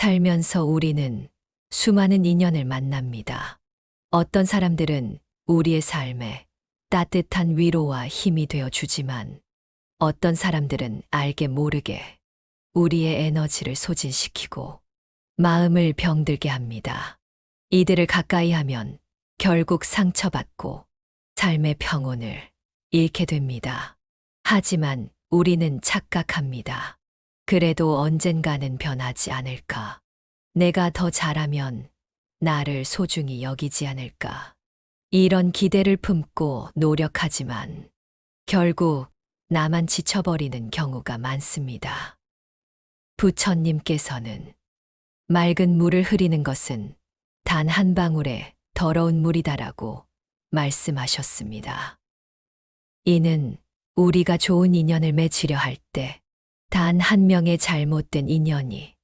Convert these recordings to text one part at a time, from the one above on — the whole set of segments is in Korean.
살면서 우리는 수많은 인연을 만납니다. 어떤 사람들은 우리의 삶에 따뜻한 위로와 힘이 되어 주지만 어떤 사람들은 알게 모르게 우리의 에너지를 소진시키고 마음을 병들게 합니다. 이들을 가까이 하면 결국 상처받고 삶의 평온을 잃게 됩니다. 하지만 우리는 착각합니다. 그래도 언젠가는 변하지 않을까? 내가 더 잘하면 나를 소중히 여기지 않을까? 이런 기대를 품고 노력하지만 결국 나만 지쳐버리는 경우가 많습니다. 부처님께서는 맑은 물을 흐리는 것은 단 한 방울의 더러운 물이다라고 말씀하셨습니다. 이는 우리가 좋은 인연을 맺으려 할 때 단 한 명의 잘못된 인연이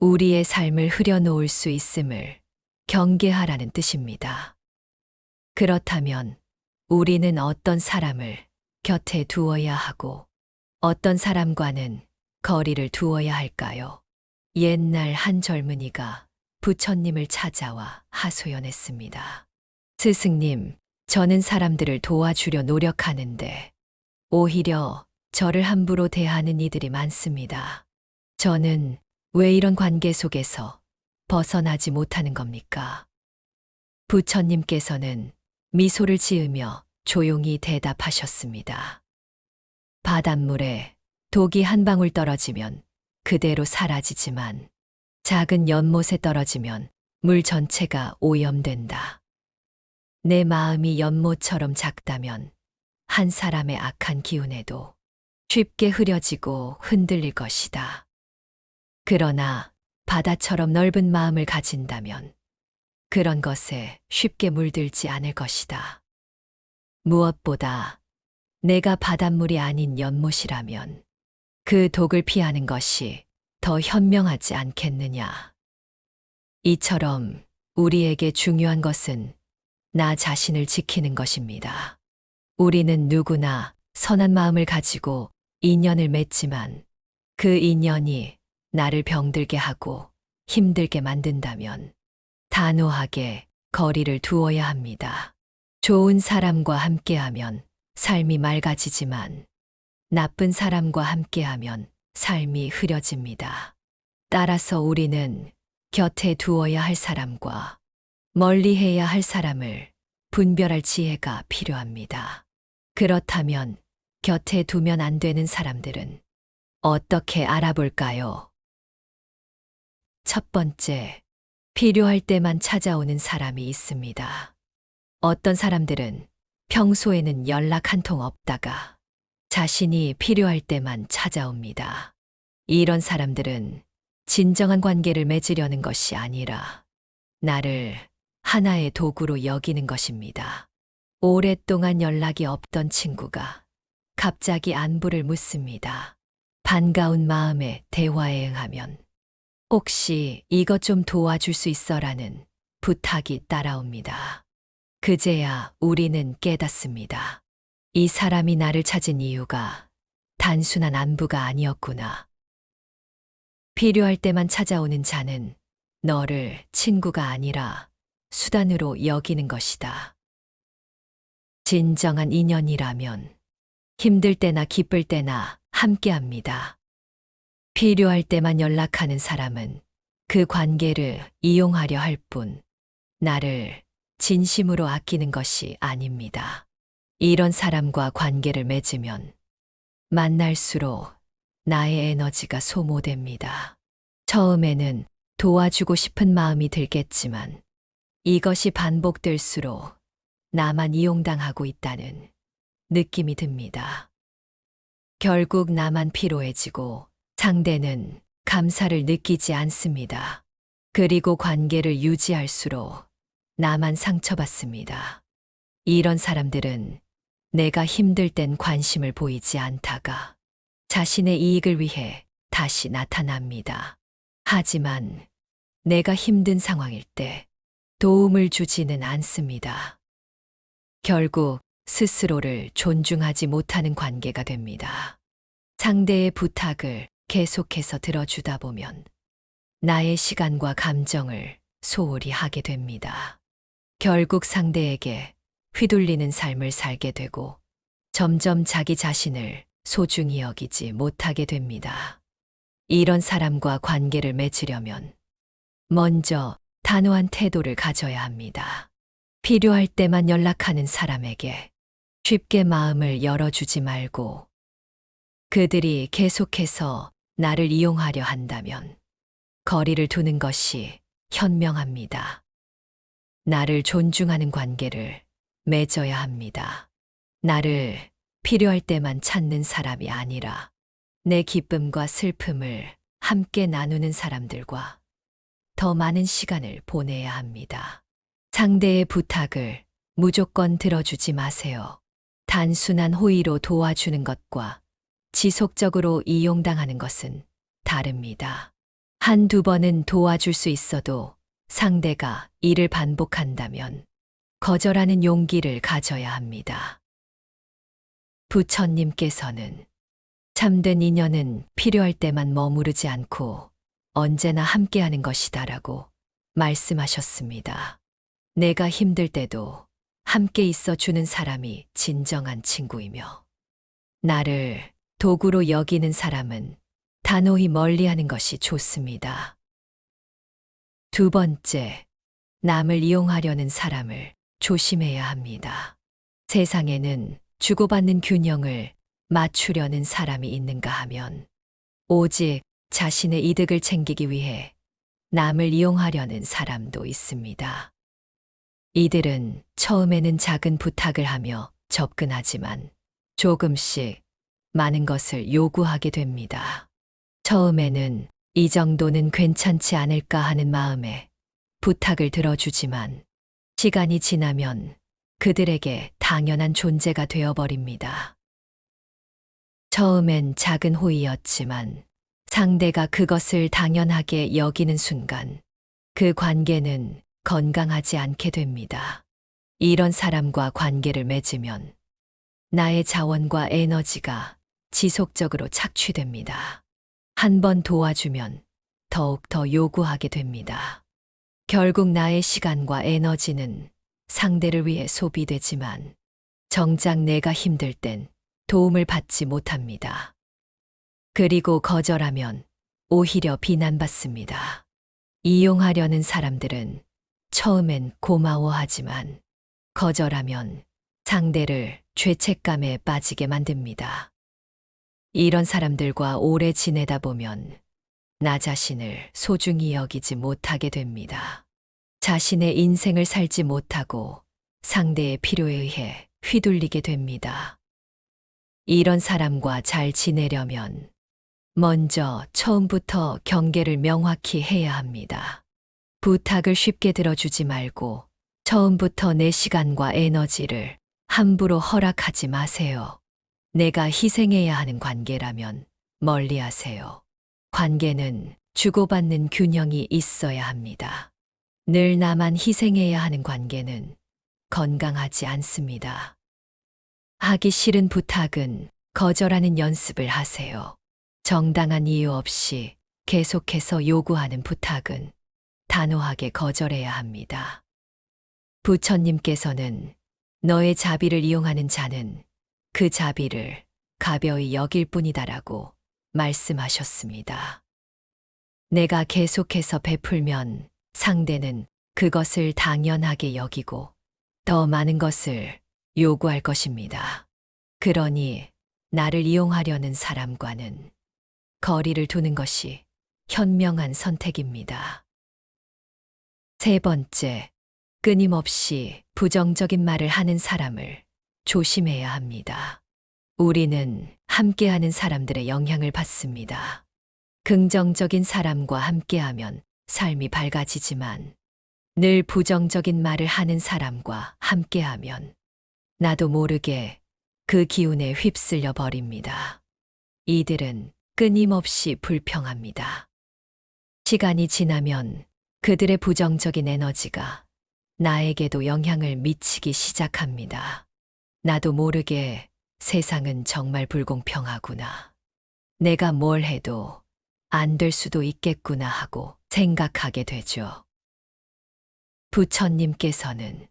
우리의 삶을 흐려놓을 수 있음을 경계하라는 뜻입니다. 그렇다면 우리는 어떤 사람을 곁에 두어야 하고 어떤 사람과는 거리를 두어야 할까요? 옛날 한 젊은이가 부처님을 찾아와 하소연했습니다. 스승님, 저는 사람들을 도와주려 노력하는데 오히려 저를 함부로 대하는 이들이 많습니다. 저는 왜 이런 관계 속에서 벗어나지 못하는 겁니까? 부처님께서는 미소를 지으며 조용히 대답하셨습니다. 바닷물에 독이 한 방울 떨어지면 그대로 사라지지만 작은 연못에 떨어지면 물 전체가 오염된다. 내 마음이 연못처럼 작다면 한 사람의 악한 기운에도 쉽게 흐려지고 흔들릴 것이다. 그러나 바다처럼 넓은 마음을 가진다면 그런 것에 쉽게 물들지 않을 것이다. 무엇보다 내가 바닷물이 아닌 연못이라면 그 독을 피하는 것이 더 현명하지 않겠느냐. 이처럼 우리에게 중요한 것은 나 자신을 지키는 것입니다. 우리는 누구나 선한 마음을 가지고 인연을 맺지만 그 인연이 나를 병들게 하고 힘들게 만든다면 단호하게 거리를 두어야 합니다. 좋은 사람과 함께하면 삶이 맑아지지만 나쁜 사람과 함께하면 삶이 흐려집니다. 따라서 우리는 곁에 두어야 할 사람과 멀리 해야 할 사람을 분별할 지혜가 필요합니다. 그렇다면 곁에 두면 안 되는 사람들은 어떻게 알아볼까요? 첫 번째, 필요할 때만 찾아오는 사람이 있습니다. 어떤 사람들은 평소에는 연락 한 통 없다가 자신이 필요할 때만 찾아옵니다. 이런 사람들은 진정한 관계를 맺으려는 것이 아니라 나를 하나의 도구로 여기는 것입니다. 오랫동안 연락이 없던 친구가 갑자기 안부를 묻습니다. 반가운 마음에 대화에 응하면 혹시 이것 좀 도와줄 수 있어라는 부탁이 따라옵니다. 그제야 우리는 깨닫습니다. 이 사람이 나를 찾은 이유가 단순한 안부가 아니었구나. 필요할 때만 찾아오는 자는 너를 친구가 아니라 수단으로 여기는 것이다. 진정한 인연이라면 힘들 때나 기쁠 때나 함께합니다. 필요할 때만 연락하는 사람은 그 관계를 이용하려 할 뿐 나를 진심으로 아끼는 것이 아닙니다. 이런 사람과 관계를 맺으면 만날수록 나의 에너지가 소모됩니다. 처음에는 도와주고 싶은 마음이 들겠지만 이것이 반복될수록 나만 이용당하고 있다는 느낌이 듭니다. 결국 나만 피로해지고 상대는 감사를 느끼지 않습니다. 그리고 관계를 유지할수록 나만 상처받습니다. 이런 사람들은 내가 힘들 땐 관심을 보이지 않다가 자신의 이익을 위해 다시 나타납니다. 하지만 내가 힘든 상황일 때 도움을 주지는 않습니다. 결국 스스로를 존중하지 못하는 관계가 됩니다. 상대의 부탁을 계속해서 들어주다 보면 나의 시간과 감정을 소홀히 하게 됩니다. 결국 상대에게 휘둘리는 삶을 살게 되고 점점 자기 자신을 소중히 여기지 못하게 됩니다. 이런 사람과 관계를 맺으려면 먼저 단호한 태도를 가져야 합니다. 필요할 때만 연락하는 사람에게 쉽게 마음을 열어주지 말고 그들이 계속해서 나를 이용하려 한다면 거리를 두는 것이 현명합니다. 나를 존중하는 관계를 맺어야 합니다. 나를 필요할 때만 찾는 사람이 아니라 내 기쁨과 슬픔을 함께 나누는 사람들과 더 많은 시간을 보내야 합니다. 상대의 부탁을 무조건 들어주지 마세요. 단순한 호의로 도와주는 것과 지속적으로 이용당하는 것은 다릅니다. 한두 번은 도와줄 수 있어도 상대가 이를 반복한다면 거절하는 용기를 가져야 합니다. 부처님께서는 참된 인연은 필요할 때만 머무르지 않고 언제나 함께하는 것이다라고 말씀하셨습니다. 내가 힘들 때도 함께 있어 주는 사람이 진정한 친구이며 나를 도구로 여기는 사람은 단호히 멀리하는 것이 좋습니다. 두 번째, 남을 이용하려는 사람을 조심해야 합니다. 세상에는 주고받는 균형을 맞추려는 사람이 있는가 하면 오직 자신의 이득을 챙기기 위해 남을 이용하려는 사람도 있습니다. 이들은 처음에는 작은 부탁을 하며 접근하지만 조금씩 많은 것을 요구하게 됩니다. 처음에는 이 정도는 괜찮지 않을까 하는 마음에 부탁을 들어주지만 시간이 지나면 그들에게 당연한 존재가 되어버립니다. 처음엔 작은 호의였지만 상대가 그것을 당연하게 여기는 순간 그 관계는 건강하지 않게 됩니다. 이런 사람과 관계를 맺으면 나의 자원과 에너지가 지속적으로 착취됩니다. 한 번 도와주면 더욱 더 요구하게 됩니다. 결국 나의 시간과 에너지는 상대를 위해 소비되지만 정작 내가 힘들 땐 도움을 받지 못합니다. 그리고 거절하면 오히려 비난받습니다. 이용하려는 사람들은 처음엔 고마워하지만 거절하면 상대를 죄책감에 빠지게 만듭니다. 이런 사람들과 오래 지내다 보면 나 자신을 소중히 여기지 못하게 됩니다. 자신의 인생을 살지 못하고 상대의 필요에 의해 휘둘리게 됩니다. 이런 사람과 잘 지내려면 먼저 처음부터 경계를 명확히 해야 합니다. 부탁을 쉽게 들어주지 말고 처음부터 내 시간과 에너지를 함부로 허락하지 마세요. 내가 희생해야 하는 관계라면 멀리 하세요. 관계는 주고받는 균형이 있어야 합니다. 늘 나만 희생해야 하는 관계는 건강하지 않습니다. 하기 싫은 부탁은 거절하는 연습을 하세요. 정당한 이유 없이 계속해서 요구하는 부탁은 단호하게 거절해야 합니다. 부처님께서는 너의 자비를 이용하는 자는 그 자비를 가벼이 여길 뿐이다라고 말씀하셨습니다. 내가 계속해서 베풀면 상대는 그것을 당연하게 여기고 더 많은 것을 요구할 것입니다. 그러니 나를 이용하려는 사람과는 거리를 두는 것이 현명한 선택입니다. 세 번째, 끊임없이 부정적인 말을 하는 사람을 조심해야 합니다. 우리는 함께하는 사람들의 영향을 받습니다. 긍정적인 사람과 함께하면 삶이 밝아지지만 늘 부정적인 말을 하는 사람과 함께하면 나도 모르게 그 기운에 휩쓸려 버립니다. 이들은 끊임없이 불평합니다. 시간이 지나면 그들의 부정적인 에너지가 나에게도 영향을 미치기 시작합니다. 나도 모르게 세상은 정말 불공평하구나. 내가 뭘 해도 안 될 수도 있겠구나 하고 생각하게 되죠. 부처님께서는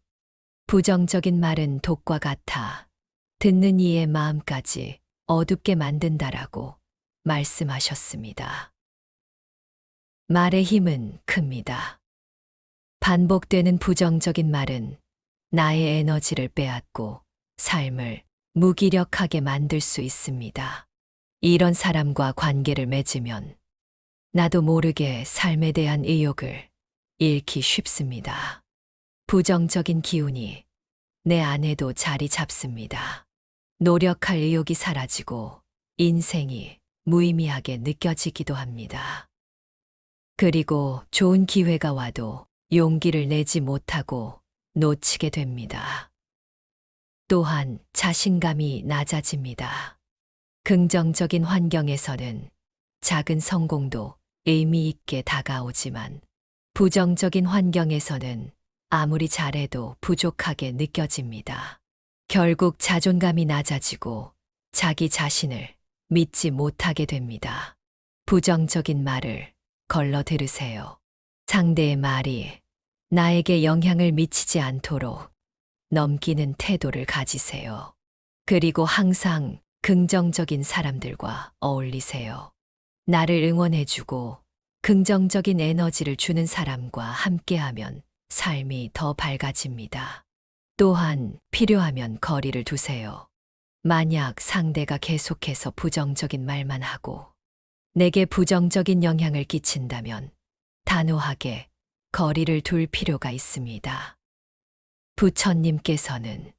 부정적인 말은 독과 같아 듣는 이의 마음까지 어둡게 만든다라고 말씀하셨습니다. 말의 힘은 큽니다. 반복되는 부정적인 말은 나의 에너지를 빼앗고 삶을 무기력하게 만들 수 있습니다. 이런 사람과 관계를 맺으면 나도 모르게 삶에 대한 의욕을 잃기 쉽습니다. 부정적인 기운이 내 안에도 자리 잡습니다. 노력할 의욕이 사라지고 인생이 무의미하게 느껴지기도 합니다. 그리고 좋은 기회가 와도 용기를 내지 못하고 놓치게 됩니다. 또한 자신감이 낮아집니다. 긍정적인 환경에서는 작은 성공도 의미 있게 다가오지만 부정적인 환경에서는 아무리 잘해도 부족하게 느껴집니다. 결국 자존감이 낮아지고 자기 자신을 믿지 못하게 됩니다. 부정적인 말을 걸러 들으세요. 상대의 말이 나에게 영향을 미치지 않도록 넘기는 태도를 가지세요. 그리고 항상 긍정적인 사람들과 어울리세요. 나를 응원해주고 긍정적인 에너지를 주는 사람과 함께하면 삶이 더 밝아집니다. 또한 필요하면 거리를 두세요. 만약 상대가 계속해서 부정적인 말만 하고 내게 부정적인 영향을 끼친다면 단호하게 거리를 둘 필요가 있습니다. 부처님께서는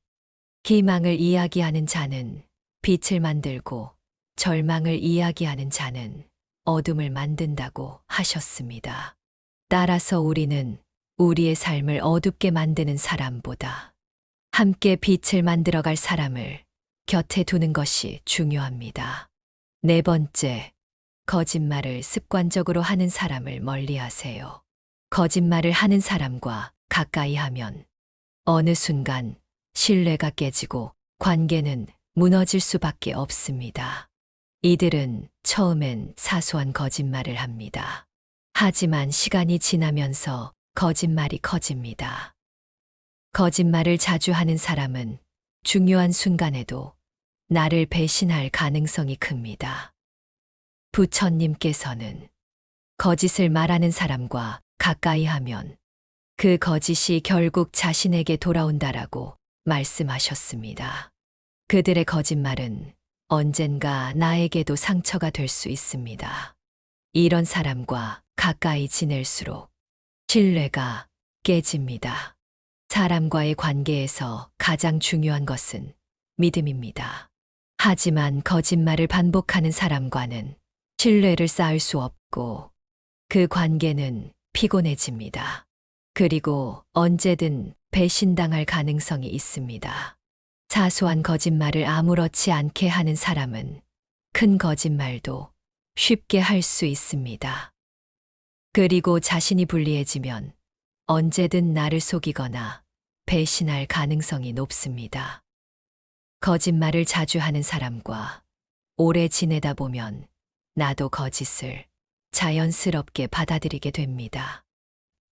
기망을 이야기하는 자는 빛을 만들고 절망을 이야기하는 자는 어둠을 만든다고 하셨습니다. 따라서 우리는 우리의 삶을 어둡게 만드는 사람보다 함께 빛을 만들어갈 사람을 곁에 두는 것이 중요합니다. 네 번째, 거짓말을 습관적으로 하는 사람을 멀리하세요. 거짓말을 하는 사람과 가까이 하면 어느 순간 신뢰가 깨지고 관계는 무너질 수밖에 없습니다. 이들은 처음엔 사소한 거짓말을 합니다. 하지만 시간이 지나면서 거짓말이 커집니다. 거짓말을 자주 하는 사람은 중요한 순간에도 나를 배신할 가능성이 큽니다. 부처님께서는 거짓을 말하는 사람과 가까이 하면 그 거짓이 결국 자신에게 돌아온다라고 말씀하셨습니다. 그들의 거짓말은 언젠가 나에게도 상처가 될 수 있습니다. 이런 사람과 가까이 지낼수록 신뢰가 깨집니다. 사람과의 관계에서 가장 중요한 것은 믿음입니다. 하지만 거짓말을 반복하는 사람과는 신뢰를 쌓을 수 없고 그 관계는 피곤해집니다. 그리고 언제든 배신당할 가능성이 있습니다. 사소한 거짓말을 아무렇지 않게 하는 사람은 큰 거짓말도 쉽게 할 수 있습니다. 그리고 자신이 불리해지면 언제든 나를 속이거나 배신할 가능성이 높습니다. 거짓말을 자주 하는 사람과 오래 지내다 보면 나도 거짓을 자연스럽게 받아들이게 됩니다.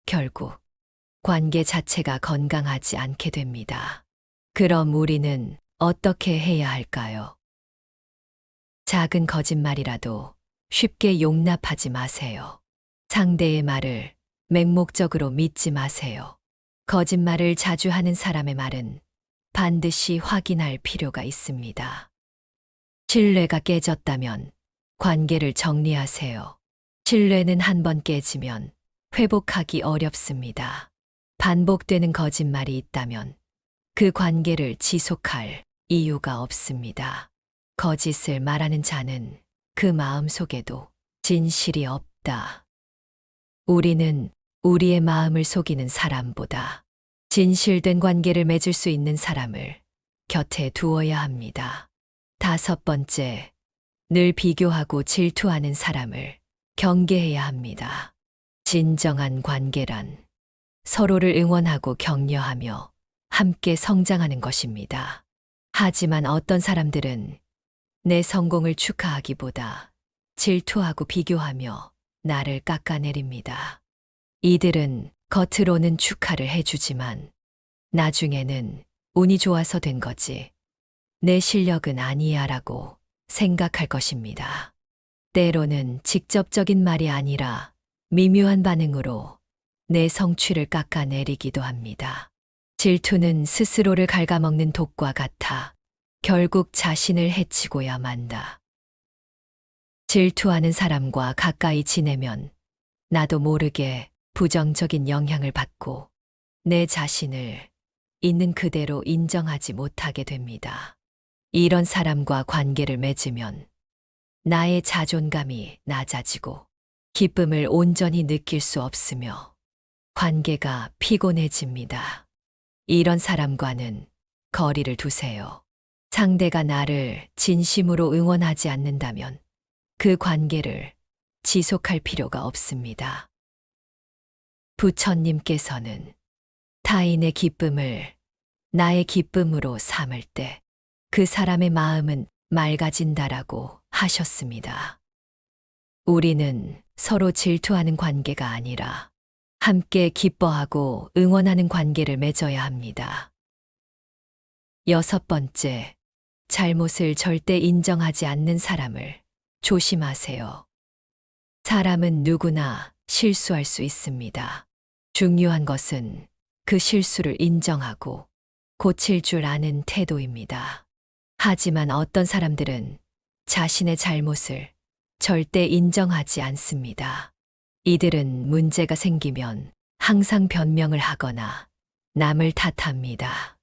결국 관계 자체가 건강하지 않게 됩니다. 그럼 우리는 어떻게 해야 할까요? 작은 거짓말이라도 쉽게 용납하지 마세요. 상대의 말을 맹목적으로 믿지 마세요. 거짓말을 자주 하는 사람의 말은 반드시 확인할 필요가 있습니다. 신뢰가 깨졌다면 관계를 정리하세요. 신뢰는 한 번 깨지면 회복하기 어렵습니다. 반복되는 거짓말이 있다면 그 관계를 지속할 이유가 없습니다. 거짓을 말하는 자는 그 마음 속에도 진실이 없다. 우리는 우리의 마음을 속이는 사람보다 진실된 관계를 맺을 수 있는 사람을 곁에 두어야 합니다. 다섯 번째, 늘 비교하고 질투하는 사람을 경계해야 합니다. 진정한 관계란 서로를 응원하고 격려하며 함께 성장하는 것입니다. 하지만 어떤 사람들은 내 성공을 축하하기보다 질투하고 비교하며 나를 깎아내립니다. 이들은 겉으로는 축하를 해주지만 나중에는 운이 좋아서 된 거지. 내 실력은 아니야 라고 생각할 것입니다. 때로는 직접적인 말이 아니라 미묘한 반응으로 내 성취를 깎아내리기도 합니다. 질투는 스스로를 갉아먹는 독과 같아 결국 자신을 해치고야 만다. 질투하는 사람과 가까이 지내면 나도 모르게 부정적인 영향을 받고 내 자신을 있는 그대로 인정하지 못하게 됩니다. 이런 사람과 관계를 맺으면 나의 자존감이 낮아지고 기쁨을 온전히 느낄 수 없으며 관계가 피곤해집니다. 이런 사람과는 거리를 두세요. 상대가 나를 진심으로 응원하지 않는다면 그 관계를 지속할 필요가 없습니다. 부처님께서는 타인의 기쁨을 나의 기쁨으로 삼을 때 그 사람의 마음은 맑아진다라고 하셨습니다. 우리는 서로 질투하는 관계가 아니라 함께 기뻐하고 응원하는 관계를 맺어야 합니다. 6번째, 잘못을 절대 인정하지 않는 사람을 조심하세요. 사람은 누구나 실수할 수 있습니다. 중요한 것은 그 실수를 인정하고 고칠 줄 아는 태도입니다. 하지만 어떤 사람들은 자신의 잘못을 절대 인정하지 않습니다. 이들은 문제가 생기면 항상 변명을 하거나 남을 탓합니다.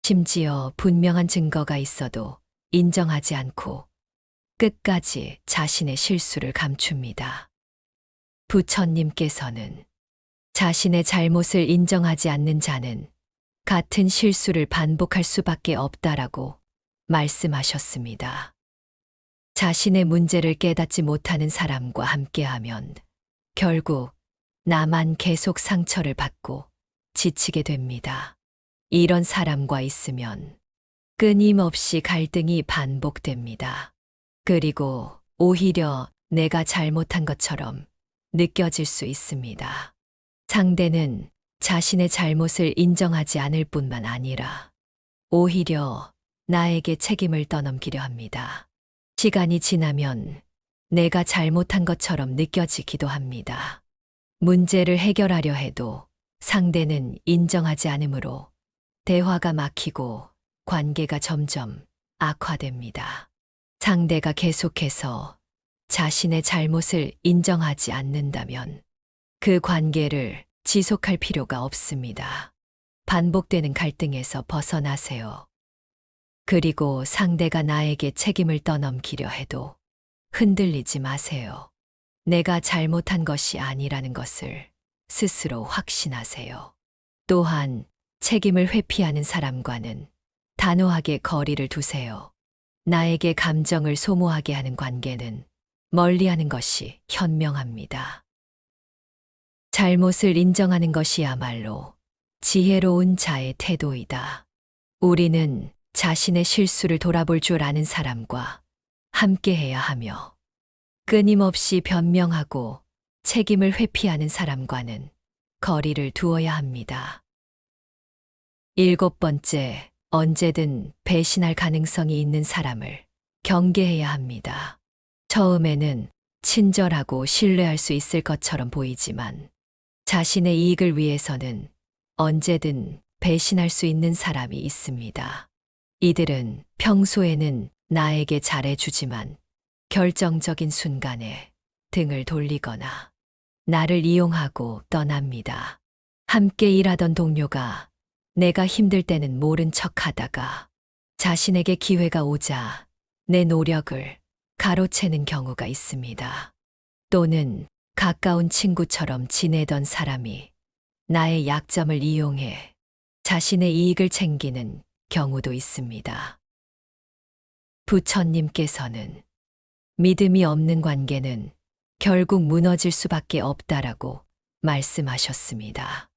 심지어 분명한 증거가 있어도 인정하지 않고 끝까지 자신의 실수를 감춥니다. 부처님께서는 자신의 잘못을 인정하지 않는 자는 같은 실수를 반복할 수밖에 없다라고 말씀하셨습니다. 자신의 문제를 깨닫지 못하는 사람과 함께하면 결국 나만 계속 상처를 받고 지치게 됩니다. 이런 사람과 있으면 끊임없이 갈등이 반복됩니다. 그리고 오히려 내가 잘못한 것처럼 느껴질 수 있습니다. 상대는 자신의 잘못을 인정하지 않을 뿐만 아니라 오히려 나에게 책임을 떠넘기려 합니다. 시간이 지나면 내가 잘못한 것처럼 느껴지기도 합니다. 문제를 해결하려 해도 상대는 인정하지 않으므로 대화가 막히고 관계가 점점 악화됩니다. 상대가 계속해서 자신의 잘못을 인정하지 않는다면 그 관계를 지속할 필요가 없습니다. 반복되는 갈등에서 벗어나세요. 그리고 상대가 나에게 책임을 떠넘기려 해도 흔들리지 마세요. 내가 잘못한 것이 아니라는 것을 스스로 확신하세요. 또한 책임을 회피하는 사람과는 단호하게 거리를 두세요. 나에게 감정을 소모하게 하는 관계는 멀리하는 것이 현명합니다. 잘못을 인정하는 것이야말로 지혜로운 자의 태도이다. 우리는 자신의 실수를 돌아볼 줄 아는 사람과 함께해야 하며 끊임없이 변명하고 책임을 회피하는 사람과는 거리를 두어야 합니다. 7번째, 언제든 배신할 가능성이 있는 사람을 경계해야 합니다. 처음에는 친절하고 신뢰할 수 있을 것처럼 보이지만 자신의 이익을 위해서는 언제든 배신할 수 있는 사람이 있습니다. 이들은 평소에는 나에게 잘해주지만 결정적인 순간에 등을 돌리거나 나를 이용하고 떠납니다. 함께 일하던 동료가 내가 힘들 때는 모른 척하다가 자신에게 기회가 오자 내 노력을 가로채는 경우가 있습니다. 또는 가까운 친구처럼 지내던 사람이 나의 약점을 이용해 자신의 이익을 챙기는 경우도 있습니다. 부처님께서는 믿음이 없는 관계는 결국 무너질 수밖에 없다라고 말씀하셨습니다.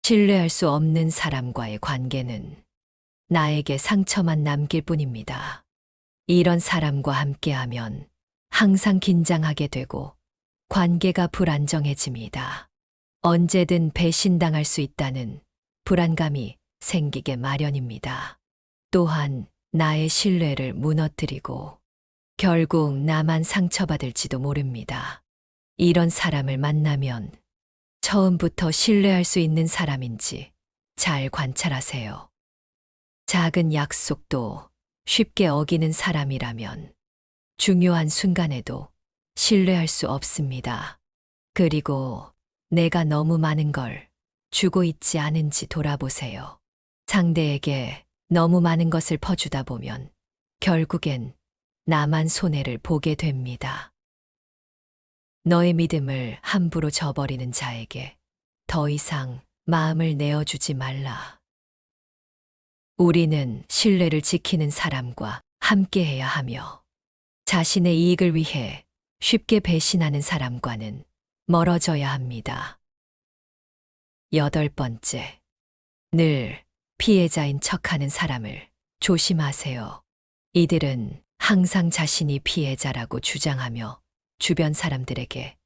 신뢰할 수 없는 사람과의 관계는 나에게 상처만 남길 뿐입니다. 이런 사람과 함께하면 항상 긴장하게 되고 관계가 불안정해집니다. 언제든 배신당할 수 있다는 불안감이 생기게 마련입니다. 또한 나의 신뢰를 무너뜨리고 결국 나만 상처받을지도 모릅니다. 이런 사람을 만나면 처음부터 신뢰할 수 있는 사람인지 잘 관찰하세요. 작은 약속도 쉽게 어기는 사람이라면 중요한 순간에도 신뢰할 수 없습니다. 그리고 내가 너무 많은 걸 주고 있지 않은지 돌아보세요. 상대에게 너무 많은 것을 퍼주다 보면 결국엔 나만 손해를 보게 됩니다. 너의 믿음을 함부로 저버리는 자에게 더 이상 마음을 내어주지 말라. 우리는 신뢰를 지키는 사람과 함께해야 하며 자신의 이익을 위해 쉽게 배신하는 사람과는 멀어져야 합니다. 8번째, 늘 피해자인 척하는 사람을 조심하세요. 이들은 항상 자신이 피해자라고 주장하며 주변 사람들에게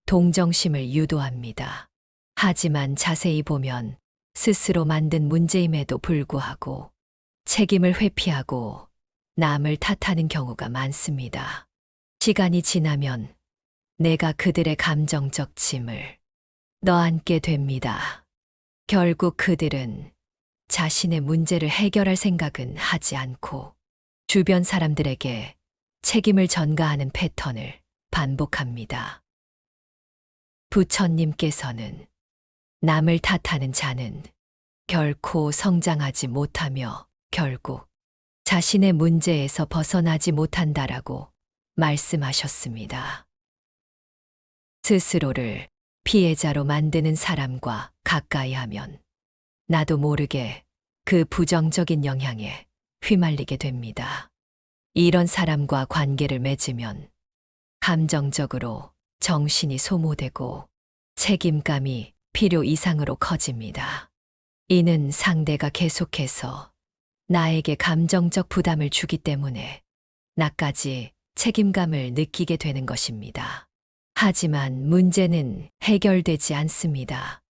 동정심을 유도합니다. 하지만 자세히 보면 스스로 만든 문제임에도 불구하고 책임을 회피하고 남을 탓하는 경우가 많습니다. 시간이 지나면 내가 그들의 감정적 짐을 떠안게 됩니다. 결국 그들은 자신의 문제를 해결할 생각은 하지 않고 주변 사람들에게 책임을 전가하는 패턴을 반복합니다. 부처님께서는 남을 탓하는 자는 결코 성장하지 못하며 결국 자신의 문제에서 벗어나지 못한다라고 말씀하셨습니다. 스스로를 피해자로 만드는 사람과 가까이 하면 나도 모르게 그 부정적인 영향에 휘말리게 됩니다. 이런 사람과 관계를 맺으면 감정적으로 정신이 소모되고 책임감이 필요 이상으로 커집니다. 이는 상대가 계속해서 나에게 감정적 부담을 주기 때문에 나까지 책임감을 느끼게 되는 것입니다. 하지만 문제는 해결되지 않습니다.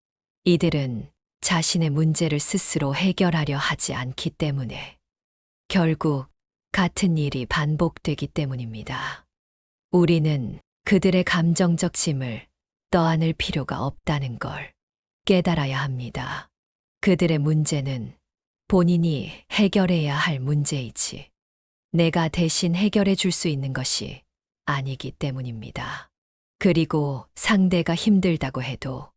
이들은 자신의 문제를 스스로 해결하려 하지 않기 때문에 결국 같은 일이 반복되기 때문입니다. 우리는 그들의 감정적 짐을 떠안을 필요가 없다는 걸 깨달아야 합니다. 그들의 문제는 본인이 해결해야 할 문제이지 내가 대신 해결해 줄 수 있는 것이 아니기 때문입니다. 그리고 상대가 힘들다고 해도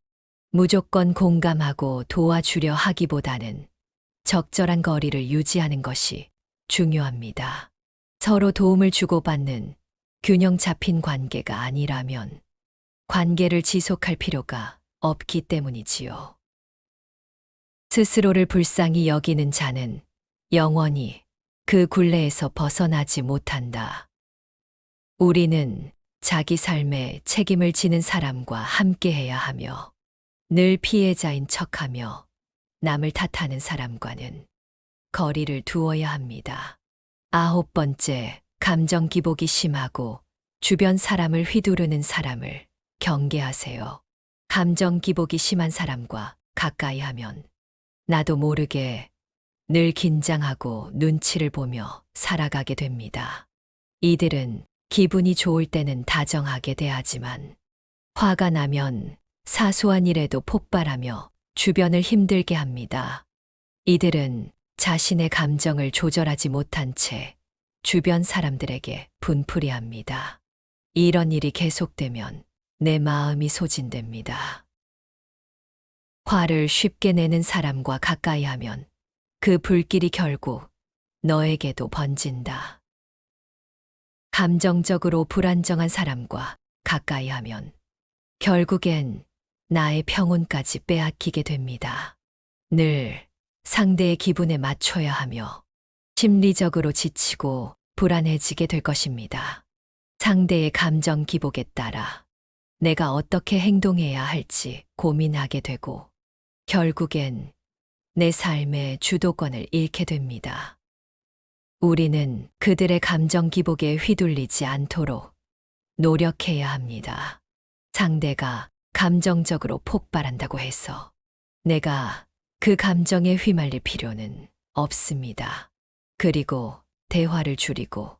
무조건 공감하고 도와주려 하기보다는 적절한 거리를 유지하는 것이 중요합니다. 서로 도움을 주고받는 균형 잡힌 관계가 아니라면 관계를 지속할 필요가 없기 때문이지요. 스스로를 불쌍히 여기는 자는 영원히 그 굴레에서 벗어나지 못한다. 우리는 자기 삶에 책임을 지는 사람과 함께해야 하며 늘 피해자인 척하며 남을 탓하는 사람과는 거리를 두어야 합니다. 9번째, 감정 기복이 심하고 주변 사람을 휘두르는 사람을 경계하세요. 감정 기복이 심한 사람과 가까이 하면 나도 모르게 늘 긴장하고 눈치를 보며 살아가게 됩니다. 이들은 기분이 좋을 때는 다정하게 대하지만 화가 나면 사소한 일에도 폭발하며 주변을 힘들게 합니다. 이들은 자신의 감정을 조절하지 못한 채 주변 사람들에게 분풀이합니다. 이런 일이 계속되면 내 마음이 소진됩니다. 화를 쉽게 내는 사람과 가까이 하면 그 불길이 결국 너에게도 번진다. 감정적으로 불안정한 사람과 가까이 하면 결국엔 나의 평온까지 빼앗기게 됩니다. 늘 상대의 기분에 맞춰야 하며 심리적으로 지치고 불안해지게 될 것입니다. 상대의 감정 기복에 따라 내가 어떻게 행동해야 할지 고민하게 되고 결국엔 내 삶의 주도권을 잃게 됩니다. 우리는 그들의 감정 기복에 휘둘리지 않도록 노력해야 합니다. 상대가 감정적으로 폭발한다고 해서 내가 그 감정에 휘말릴 필요는 없습니다. 그리고 대화를 줄이고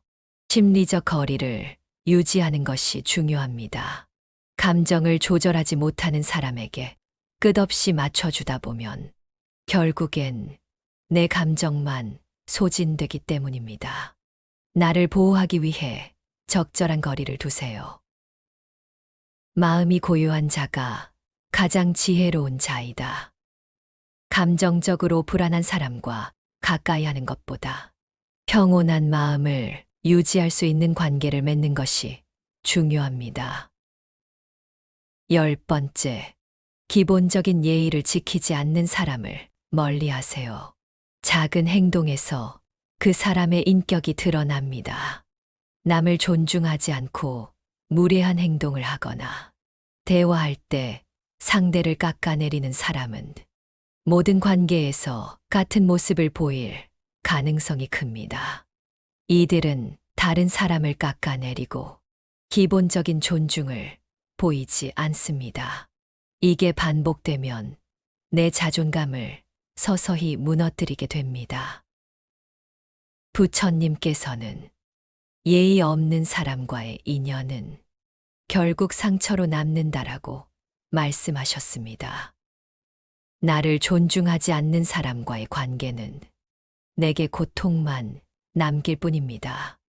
심리적 거리를 유지하는 것이 중요합니다. 감정을 조절하지 못하는 사람에게 끝없이 맞춰주다 보면 결국엔 내 감정만 소진되기 때문입니다. 나를 보호하기 위해 적절한 거리를 두세요. 마음이 고요한 자가 가장 지혜로운 자이다. 감정적으로 불안한 사람과 가까이 하는 것보다 평온한 마음을 유지할 수 있는 관계를 맺는 것이 중요합니다. 10번째, 기본적인 예의를 지키지 않는 사람을 멀리 하세요. 작은 행동에서 그 사람의 인격이 드러납니다. 남을 존중하지 않고 무례한 행동을 하거나 대화할 때 상대를 깎아내리는 사람은 모든 관계에서 같은 모습을 보일 가능성이 큽니다. 이들은 다른 사람을 깎아내리고 기본적인 존중을 보이지 않습니다. 이게 반복되면 내 자존감을 서서히 무너뜨리게 됩니다. 부처님께서는 예의 없는 사람과의 인연은 결국 상처로 남는다라고 말씀하셨습니다. 나를 존중하지 않는 사람과의 관계는 내게 고통만 남길 뿐입니다.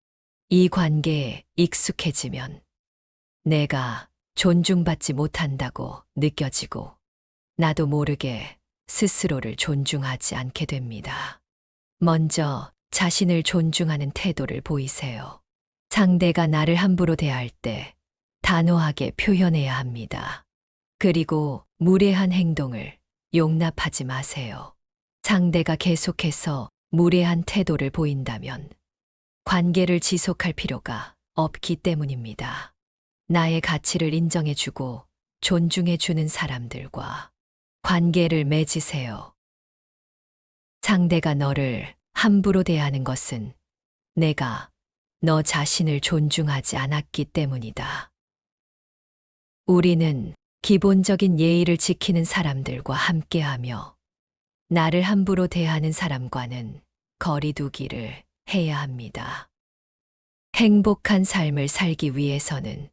이 관계에 익숙해지면 내가 존중받지 못한다고 느껴지고 나도 모르게 스스로를 존중하지 않게 됩니다. 먼저 자신을 존중하는 태도를 보이세요. 상대가 나를 함부로 대할 때 단호하게 표현해야 합니다. 그리고 무례한 행동을 용납하지 마세요. 상대가 계속해서 무례한 태도를 보인다면 관계를 지속할 필요가 없기 때문입니다. 나의 가치를 인정해주고 존중해주는 사람들과 관계를 맺으세요. 상대가 너를 함부로 대하는 것은 내가 너 자신을 존중하지 않았기 때문이다. 우리는 기본적인 예의를 지키는 사람들과 함께하며 나를 함부로 대하는 사람과는 거리 두기를 해야 합니다. 행복한 삶을 살기 위해서는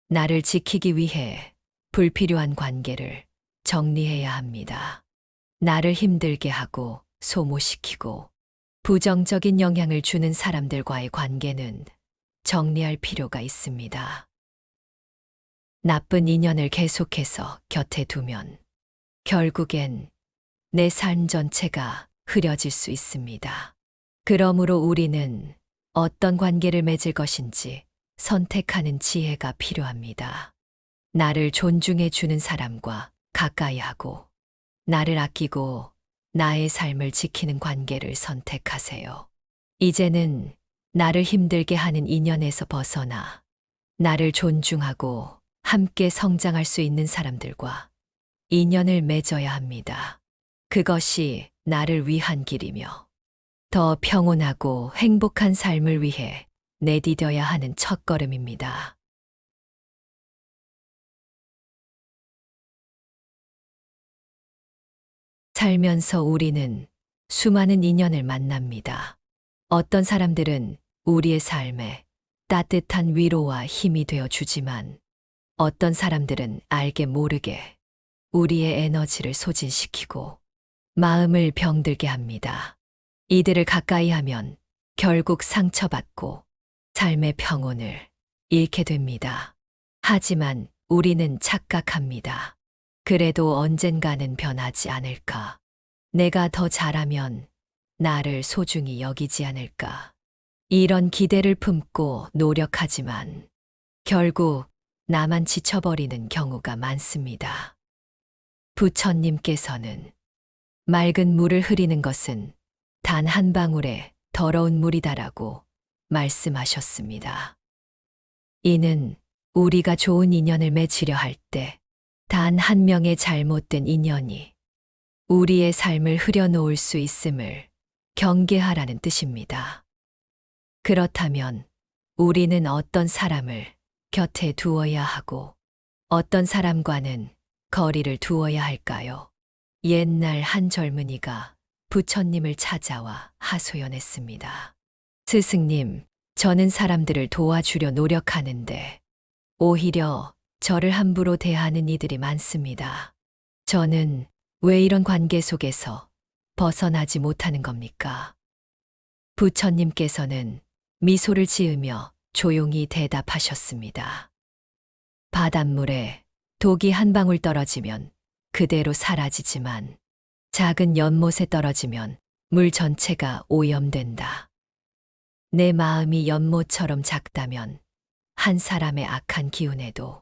나를 지키기 위해 불필요한 관계를 정리해야 합니다. 나를 힘들게 하고 소모시키고 부정적인 영향을 주는 사람들과의 관계는 정리할 필요가 있습니다. 나쁜 인연을 계속해서 곁에 두면 결국엔 내 삶 전체가 흐려질 수 있습니다. 그러므로 우리는 어떤 관계를 맺을 것인지 선택하는 지혜가 필요합니다. 나를 존중해 주는 사람과 가까이 하고 나를 아끼고 나의 삶을 지키는 관계를 선택하세요. 이제는 나를 힘들게 하는 인연에서 벗어나 나를 존중하고 함께 성장할 수 있는 사람들과 인연을 맺어야 합니다. 그것이 나를 위한 길이며 더 평온하고 행복한 삶을 위해 내디뎌야 하는 첫걸음입니다. 살면서 우리는 수많은 인연을 만납니다. 어떤 사람들은 우리의 삶에 따뜻한 위로와 힘이 되어 주지만 어떤 사람들은 알게 모르게 우리의 에너지를 소진시키고 마음을 병들게 합니다. 이들을 가까이 하면 결국 상처받고 삶의 평온을 잃게 됩니다. 하지만 우리는 착각합니다. 그래도 언젠가는 변하지 않을까? 내가 더 잘하면 나를 소중히 여기지 않을까? 이런 기대를 품고 노력하지만 결국 나만 지쳐버리는 경우가 많습니다. 부처님께서는 맑은 물을 흐리는 것은 단 한 방울의 더러운 물이다라고 말씀하셨습니다. 이는 우리가 좋은 인연을 맺으려 할 때 단 한 명의 잘못된 인연이 우리의 삶을 흐려놓을 수 있음을 경계하라는 뜻입니다. 그렇다면 우리는 어떤 사람을 곁에 두어야 하고 어떤 사람과는 거리를 두어야 할까요? 옛날 한 젊은이가 부처님을 찾아와 하소연했습니다. 스승님, 저는 사람들을 도와주려 노력하는데 오히려 저를 함부로 대하는 이들이 많습니다. 저는 왜 이런 관계 속에서 벗어나지 못하는 겁니까? 부처님께서는 미소를 지으며 조용히 대답하셨습니다. 바닷물에 독이 한 방울 떨어지면 그대로 사라지지만 작은 연못에 떨어지면 물 전체가 오염된다. 내 마음이 연못처럼 작다면 한 사람의 악한 기운에도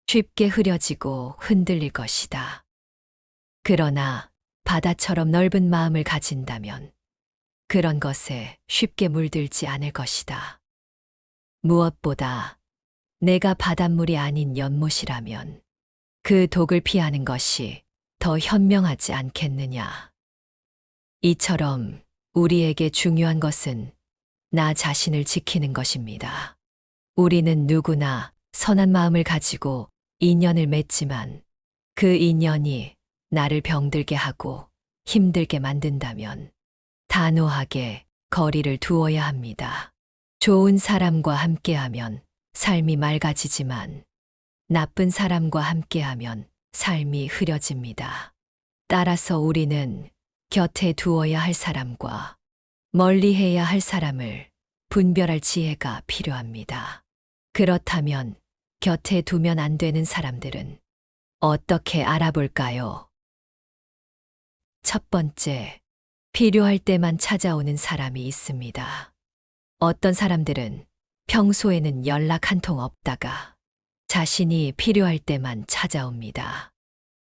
쉽게 흐려지고 흔들릴 것이다. 그러나 바다처럼 넓은 마음을 가진다면 그런 것에 쉽게 물들지 않을 것이다. 무엇보다 내가 바닷물이 아닌 연못이라면 그 독을 피하는 것이 더 현명하지 않겠느냐. 이처럼 우리에게 중요한 것은 나 자신을 지키는 것입니다. 우리는 누구나 선한 마음을 가지고 인연을 맺지만 그 인연이 나를 병들게 하고 힘들게 만든다면 단호하게 거리를 두어야 합니다. 좋은 사람과 함께하면 삶이 맑아지지만 나쁜 사람과 함께하면 삶이 흐려집니다. 따라서 우리는 곁에 두어야 할 사람과 멀리해야 할 사람을 분별할 지혜가 필요합니다. 그렇다면 곁에 두면 안 되는 사람들은 어떻게 알아볼까요? 첫 번째, 필요할 때만 찾아오는 사람이 있습니다. 어떤 사람들은 평소에는 연락 한 통 없다가 자신이 필요할 때만 찾아옵니다.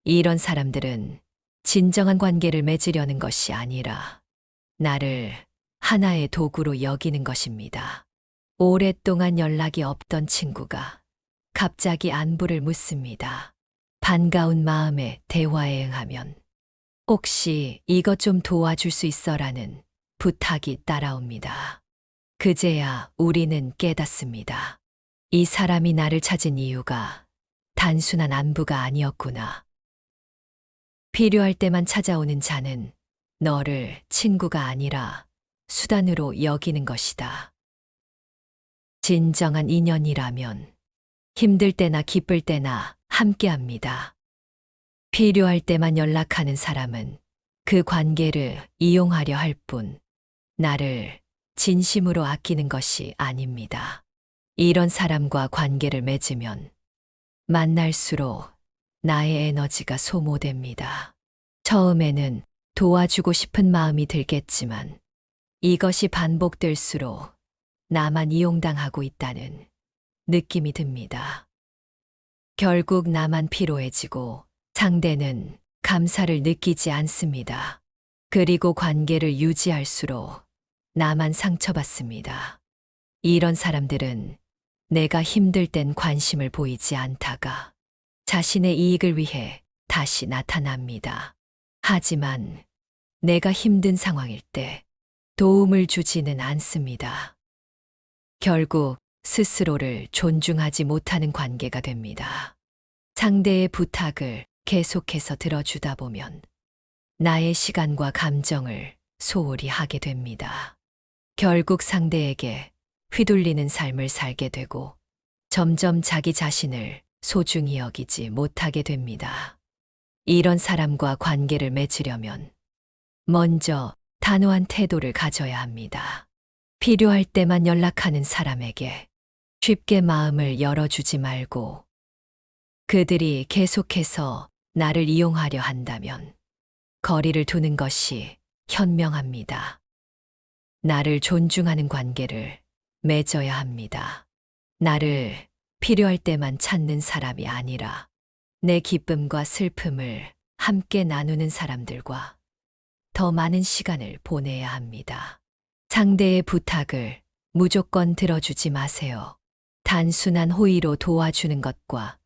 이런 사람들은 진정한 관계를 맺으려는 것이 아니라 나를 하나의 도구로 여기는 것입니다. 오랫동안 연락이 없던 친구가 갑자기 안부를 묻습니다. 반가운 마음에 대화에 응하면 혹시 이것 좀 도와줄 수 있어라는 부탁이 따라옵니다. 그제야 우리는 깨닫습니다. 이 사람이 나를 찾은 이유가 단순한 안부가 아니었구나. 필요할 때만 찾아오는 자는 너를 친구가 아니라 수단으로 여기는 것이다. 진정한 인연이라면 힘들 때나 기쁠 때나 함께합니다. 필요할 때만 연락하는 사람은 그 관계를 이용하려 할 뿐 나를 진심으로 아끼는 것이 아닙니다. 이런 사람과 관계를 맺으면 만날수록 나의 에너지가 소모됩니다. 처음에는 도와주고 싶은 마음이 들겠지만 이것이 반복될수록 나만 이용당하고 있다는 느낌이 듭니다. 결국 나만 피로해지고 상대는 감사를 느끼지 않습니다. 그리고 관계를 유지할수록 나만 상처받습니다. 이런 사람들은 내가 힘들 땐 관심을 보이지 않다가 자신의 이익을 위해 다시 나타납니다. 하지만 내가 힘든 상황일 때 도움을 주지는 않습니다. 결국 스스로를 존중하지 못하는 관계가 됩니다. 상대의 부탁을 계속해서 들어주다 보면 나의 시간과 감정을 소홀히 하게 됩니다. 결국 상대에게 휘둘리는 삶을 살게 되고 점점 자기 자신을 소중히 여기지 못하게 됩니다. 이런 사람과 관계를 맺으려면 먼저 단호한 태도를 가져야 합니다. 필요할 때만 연락하는 사람에게 쉽게 마음을 열어주지 말고 그들이 계속해서 나를 이용하려 한다면 거리를 두는 것이 현명합니다. 나를 존중하는 관계를 맺어야 합니다. 나를 필요할 때만 찾는 사람이 아니라 내 기쁨과 슬픔을 함께 나누는 사람들과 더 많은 시간을 보내야 합니다. 상대의 부탁을 무조건 들어주지 마세요. 단순한 호의로 도와주는 것과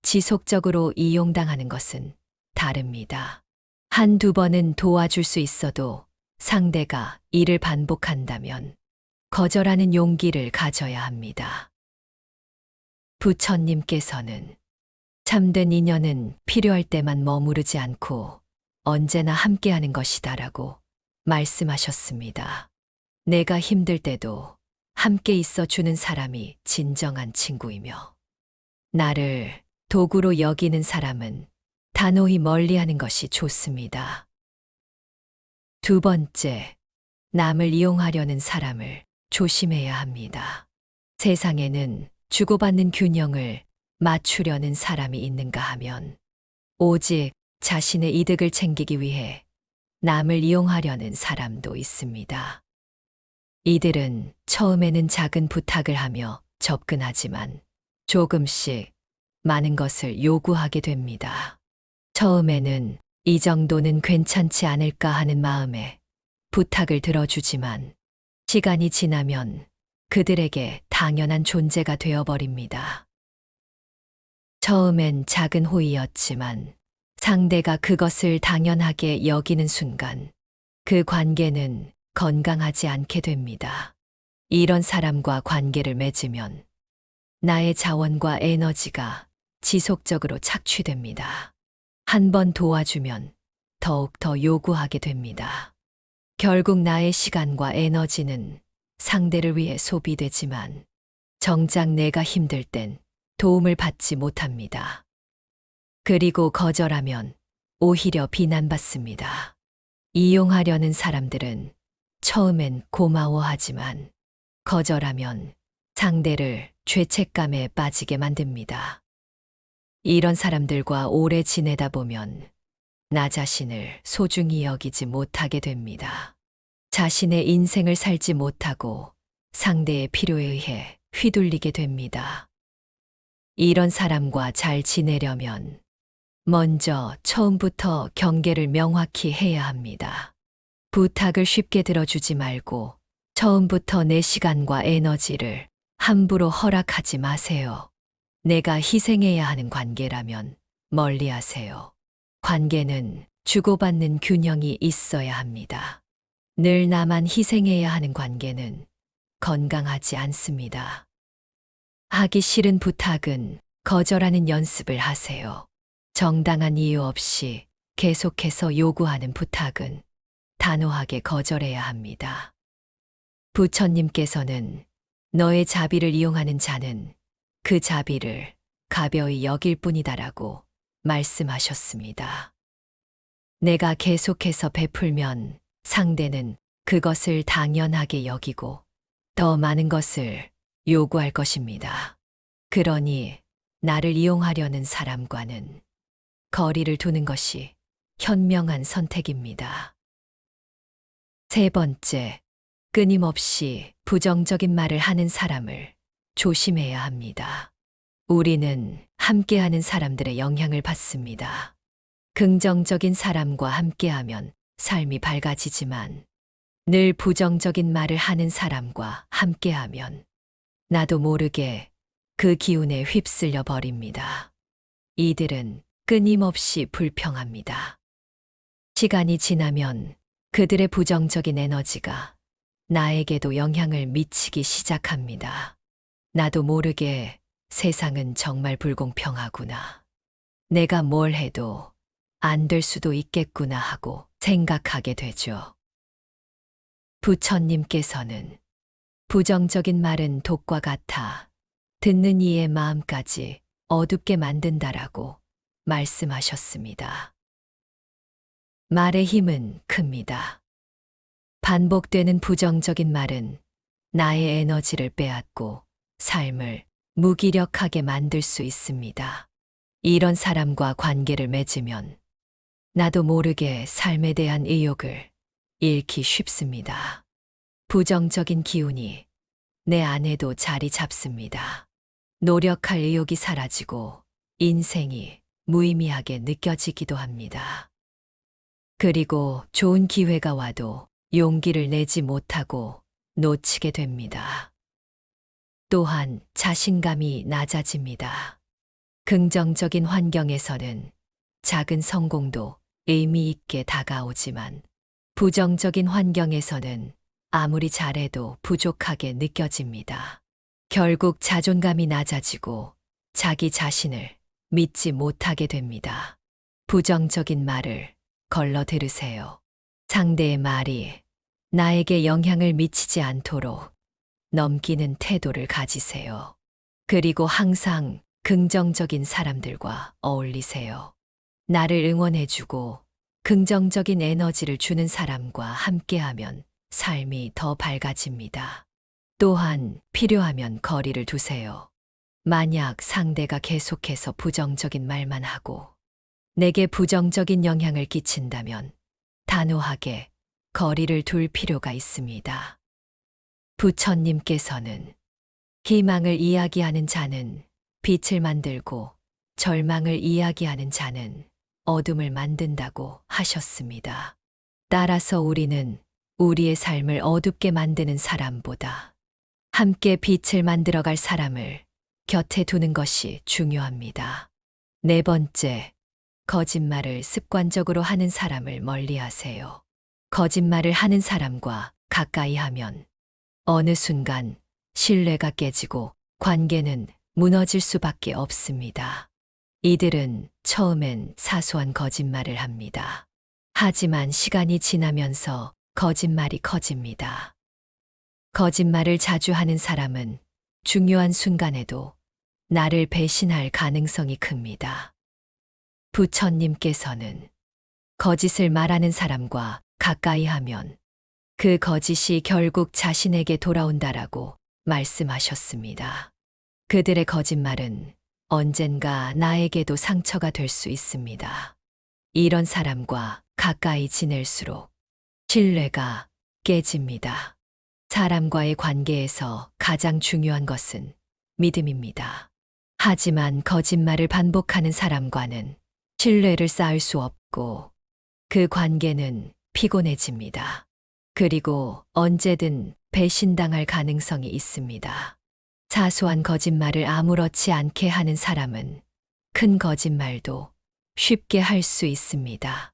지속적으로 이용당하는 것은 다릅니다. 한두 번은 도와줄 수 있어도 상대가 이를 반복한다면 거절하는 용기를 가져야 합니다. 부처님께서는 참된 인연은 필요할 때만 머무르지 않고 언제나 함께하는 것이다라고 말씀하셨습니다. 내가 힘들 때도 함께 있어 주는 사람이 진정한 친구이며 나를 도구로 여기는 사람은 단호히 멀리하는 것이 좋습니다. 두 번째, 남을 이용하려는 사람을 조심해야 합니다. 세상에는 주고받는 균형을 맞추려는 사람이 있는가 하면 오직 자신의 이득을 챙기기 위해 남을 이용하려는 사람도 있습니다. 이들은 처음에는 작은 부탁을 하며 접근하지만 조금씩 많은 것을 요구하게 됩니다. 처음에는 이 정도는 괜찮지 않을까 하는 마음에 부탁을 들어주지만 시간이 지나면 그들에게 당연한 존재가 되어버립니다. 처음엔 작은 호의였지만 상대가 그것을 당연하게 여기는 순간 그 관계는 건강하지 않게 됩니다. 이런 사람과 관계를 맺으면 나의 자원과 에너지가 지속적으로 착취됩니다. 한 번 도와주면 더욱 더 요구하게 됩니다. 결국 나의 시간과 에너지는 상대를 위해 소비되지만 정작 내가 힘들 땐 도움을 받지 못합니다. 그리고 거절하면 오히려 비난받습니다. 이용하려는 사람들은 처음엔 고마워하지만 거절하면 상대를 죄책감에 빠지게 만듭니다. 이런 사람들과 오래 지내다 보면 나 자신을 소중히 여기지 못하게 됩니다. 자신의 인생을 살지 못하고 상대의 필요에 의해 휘둘리게 됩니다. 이런 사람과 잘 지내려면 먼저 처음부터 경계를 명확히 해야 합니다. 부탁을 쉽게 들어주지 말고 처음부터 내 시간과 에너지를 함부로 허락하지 마세요. 내가 희생해야 하는 관계라면 멀리 하세요. 관계는 주고받는 균형이 있어야 합니다. 늘 나만 희생해야 하는 관계는 건강하지 않습니다. 하기 싫은 부탁은 거절하는 연습을 하세요. 정당한 이유 없이 계속해서 요구하는 부탁은 단호하게 거절해야 합니다. 부처님께서는 너의 자비를 이용하는 자는 그 자비를 가벼이 여길 뿐이다라고 말씀하셨습니다. 내가 계속해서 베풀면 상대는 그것을 당연하게 여기고 더 많은 것을 요구할 것입니다. 그러니 나를 이용하려는 사람과는 거리를 두는 것이 현명한 선택입니다. 세 번째, 끊임없이 부정적인 말을 하는 사람을 조심해야 합니다. 우리는 함께하는 사람들의 영향을 받습니다. 긍정적인 사람과 함께하면 삶이 밝아지지만 늘 부정적인 말을 하는 사람과 함께하면 나도 모르게 그 기운에 휩쓸려 버립니다. 이들은 끊임없이 불평합니다. 시간이 지나면 그들의 부정적인 에너지가 나에게도 영향을 미치기 시작합니다. 나도 모르게 세상은 정말 불공평하구나. 내가 뭘 해도 안 될 수도 있겠구나 하고 생각하게 되죠. 부처님께서는 부정적인 말은 독과 같아 듣는 이의 마음까지 어둡게 만든다라고 말씀하셨습니다. 말의 힘은 큽니다. 반복되는 부정적인 말은 나의 에너지를 빼앗고 삶을 무기력하게 만들 수 있습니다. 이런 사람과 관계를 맺으면 나도 모르게 삶에 대한 의욕을 잃기 쉽습니다. 부정적인 기운이 내 안에도 자리 잡습니다. 노력할 의욕이 사라지고 인생이 무의미하게 느껴지기도 합니다. 그리고 좋은 기회가 와도 용기를 내지 못하고 놓치게 됩니다. 또한 자신감이 낮아집니다. 긍정적인 환경에서는 작은 성공도 의미 있게 다가오지만 부정적인 환경에서는 아무리 잘해도 부족하게 느껴집니다. 결국 자존감이 낮아지고 자기 자신을 믿지 못하게 됩니다. 부정적인 말을 걸러 들으세요. 상대의 말이 나에게 영향을 미치지 않도록 넘기는 태도를 가지세요. 그리고 항상 긍정적인 사람들과 어울리세요. 나를 응원해주고 긍정적인 에너지를 주는 사람과 함께하면 삶이 더 밝아집니다. 또한 필요하면 거리를 두세요. 만약 상대가 계속해서 부정적인 말만 하고 내게 부정적인 영향을 끼친다면 단호하게 거리를 둘 필요가 있습니다. 부처님께서는 희망을 이야기하는 자는 빛을 만들고 절망을 이야기하는 자는 어둠을 만든다고 하셨습니다. 따라서 우리는 우리의 삶을 어둡게 만드는 사람보다 함께 빛을 만들어갈 사람을 곁에 두는 것이 중요합니다. 네 번째, 거짓말을 습관적으로 하는 사람을 멀리하세요. 거짓말을 하는 사람과 가까이 하면 어느 순간 신뢰가 깨지고 관계는 무너질 수밖에 없습니다. 이들은 처음엔 사소한 거짓말을 합니다. 하지만 시간이 지나면서 거짓말이 커집니다. 거짓말을 자주 하는 사람은 중요한 순간에도 나를 배신할 가능성이 큽니다. 부처님께서는 거짓을 말하는 사람과 가까이 하면 그 거짓이 결국 자신에게 돌아온다라고 말씀하셨습니다. 그들의 거짓말은 언젠가 나에게도 상처가 될 수 있습니다. 이런 사람과 가까이 지낼수록 신뢰가 깨집니다. 사람과의 관계에서 가장 중요한 것은 믿음입니다. 하지만 거짓말을 반복하는 사람과는 신뢰를 쌓을 수 없고 그 관계는 피곤해집니다. 그리고 언제든 배신당할 가능성이 있습니다. 사소한 거짓말을 아무렇지 않게 하는 사람은 큰 거짓말도 쉽게 할 수 있습니다.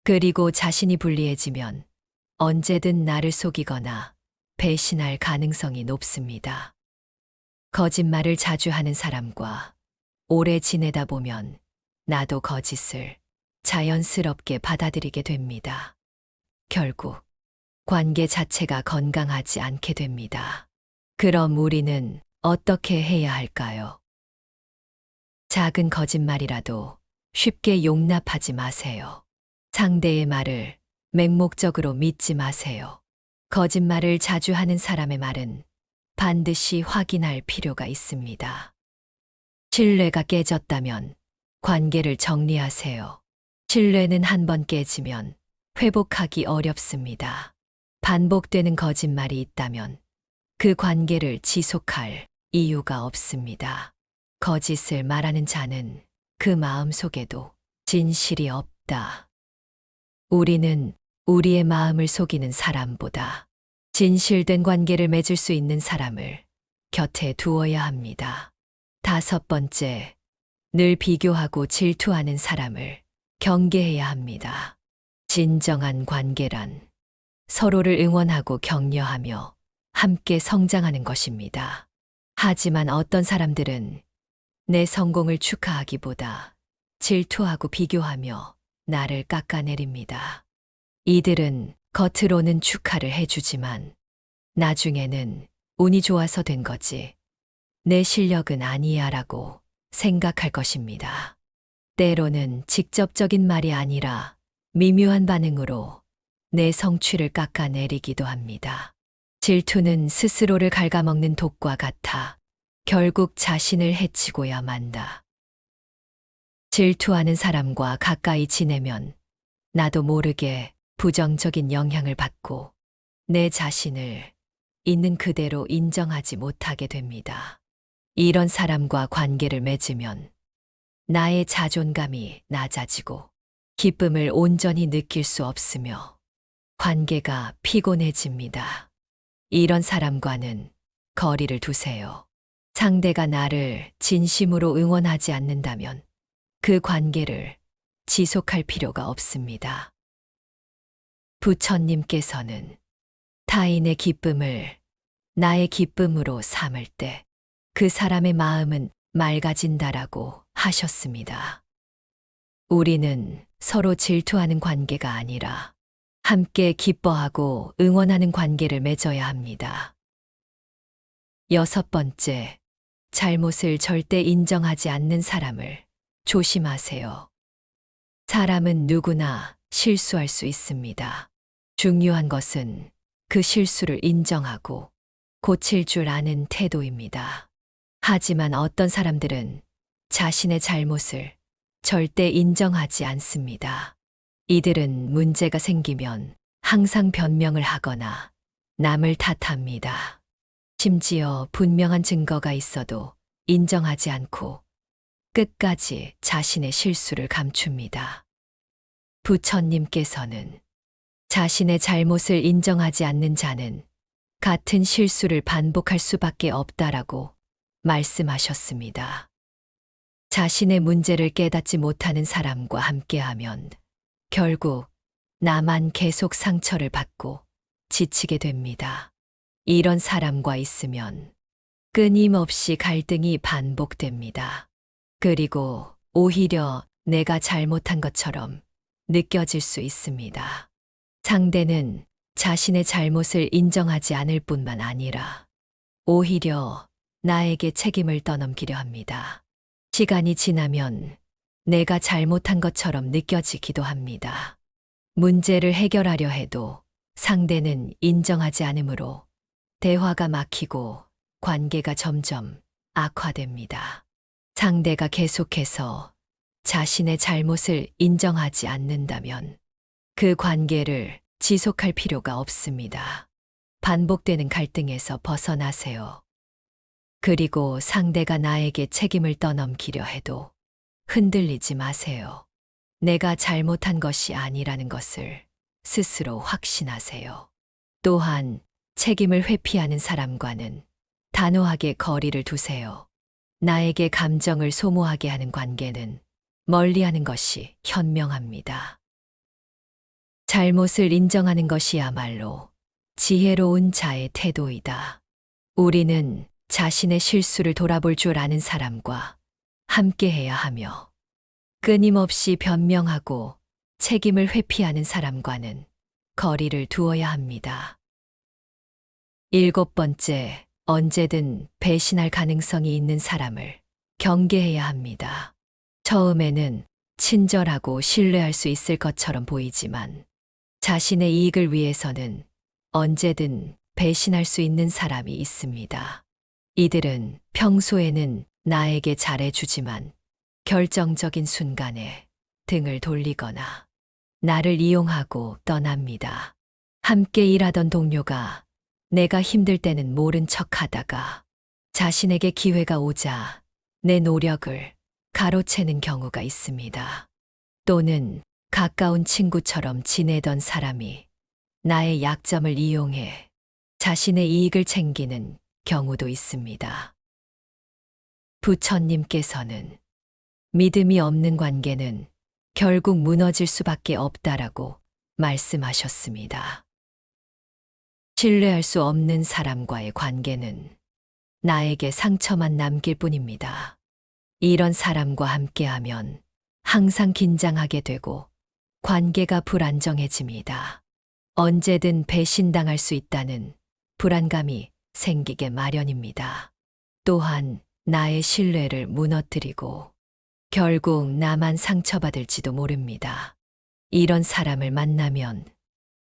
그리고 자신이 불리해지면 언제든 나를 속이거나 배신할 가능성이 높습니다. 거짓말을 자주 하는 사람과 오래 지내다 보면 나도 거짓을 자연스럽게 받아들이게 됩니다. 결국 관계 자체가 건강하지 않게 됩니다. 그럼 우리는 어떻게 해야 할까요? 작은 거짓말이라도 쉽게 용납하지 마세요. 상대의 말을 맹목적으로 믿지 마세요. 거짓말을 자주 하는 사람의 말은 반드시 확인할 필요가 있습니다. 신뢰가 깨졌다면 관계를 정리하세요. 신뢰는 한 번 깨지면 회복하기 어렵습니다. 반복되는 거짓말이 있다면 그 관계를 지속할 이유가 없습니다. 거짓을 말하는 자는 그 마음 속에도 진실이 없다. 우리는 우리의 마음을 속이는 사람보다 진실된 관계를 맺을 수 있는 사람을 곁에 두어야 합니다. 다섯 번째, 늘 비교하고 질투하는 사람을 경계해야 합니다. 진정한 관계란 서로를 응원하고 격려하며 함께 성장하는 것입니다. 하지만 어떤 사람들은 내 성공을 축하하기보다 질투하고 비교하며 나를 깎아내립니다. 이들은 겉으로는 축하를 해주지만 나중에는 운이 좋아서 된 거지 내 실력은 아니야 라고 생각할 것입니다. 때로는 직접적인 말이 아니라 미묘한 반응으로 내 성취를 깎아내리기도 합니다. 질투는 스스로를 갉아먹는 독과 같아 결국 자신을 해치고야 만다. 질투하는 사람과 가까이 지내면 나도 모르게 부정적인 영향을 받고 내 자신을 있는 그대로 인정하지 못하게 됩니다. 이런 사람과 관계를 맺으면 나의 자존감이 낮아지고 기쁨을 온전히 느낄 수 없으며 관계가 피곤해집니다. 이런 사람과는 거리를 두세요. 상대가 나를 진심으로 응원하지 않는다면 그 관계를 지속할 필요가 없습니다. 부처님께서는 타인의 기쁨을 나의 기쁨으로 삼을 때 그 사람의 마음은 맑아진다라고 하셨습니다. 우리는 서로 질투하는 관계가 아니라 함께 기뻐하고 응원하는 관계를 맺어야 합니다. 6번째, 잘못을 절대 인정하지 않는 사람을 조심하세요. 사람은 누구나 실수할 수 있습니다. 중요한 것은 그 실수를 인정하고 고칠 줄 아는 태도입니다. 하지만 어떤 사람들은 자신의 잘못을 절대 인정하지 않습니다. 이들은 문제가 생기면 항상 변명을 하거나 남을 탓합니다. 심지어 분명한 증거가 있어도 인정하지 않고 끝까지 자신의 실수를 감춥니다. 부처님께서는 자신의 잘못을 인정하지 않는 자는 같은 실수를 반복할 수밖에 없다라고 말씀하셨습니다. 자신의 문제를 깨닫지 못하는 사람과 함께하면 결국 나만 계속 상처를 받고 지치게 됩니다. 이런 사람과 있으면 끊임없이 갈등이 반복됩니다. 그리고 오히려 내가 잘못한 것처럼 느껴질 수 있습니다. 상대는 자신의 잘못을 인정하지 않을 뿐만 아니라 오히려 나에게 책임을 떠넘기려 합니다. 시간이 지나면 내가 잘못한 것처럼 느껴지기도 합니다. 문제를 해결하려 해도 상대는 인정하지 않으므로 대화가 막히고 관계가 점점 악화됩니다. 상대가 계속해서 자신의 잘못을 인정하지 않는다면 그 관계를 지속할 필요가 없습니다. 반복되는 갈등에서 벗어나세요. 그리고 상대가 나에게 책임을 떠넘기려 해도 흔들리지 마세요. 내가 잘못한 것이 아니라는 것을 스스로 확신하세요. 또한 책임을 회피하는 사람과는 단호하게 거리를 두세요. 나에게 감정을 소모하게 하는 관계는 멀리하는 것이 현명합니다. 잘못을 인정하는 것이야말로 지혜로운 자의 태도이다. 우리는 자신의 실수를 돌아볼 줄 아는 사람과 함께해야 하며 끊임없이 변명하고 책임을 회피하는 사람과는 거리를 두어야 합니다. 7번째, 언제든 배신할 가능성이 있는 사람을 경계해야 합니다. 처음에는 친절하고 신뢰할 수 있을 것처럼 보이지만 자신의 이익을 위해서는 언제든 배신할 수 있는 사람이 있습니다. 이들은 평소에는 나에게 잘해주지만 결정적인 순간에 등을 돌리거나 나를 이용하고 떠납니다. 함께 일하던 동료가 내가 힘들 때는 모른 척 하다가 자신에게 기회가 오자 내 노력을 가로채는 경우가 있습니다. 또는 가까운 친구처럼 지내던 사람이 나의 약점을 이용해 자신의 이익을 챙기는 경우도 있습니다. 부처님께서는 믿음이 없는 관계는 결국 무너질 수밖에 없다라고 말씀하셨습니다. 신뢰할 수 없는 사람과의 관계는 나에게 상처만 남길 뿐입니다. 이런 사람과 함께하면 항상 긴장하게 되고 관계가 불안정해집니다. 언제든 배신당할 수 있다는 불안감이 생기게 마련입니다. 또한 나의 신뢰를 무너뜨리고 결국 나만 상처받을지도 모릅니다. 이런 사람을 만나면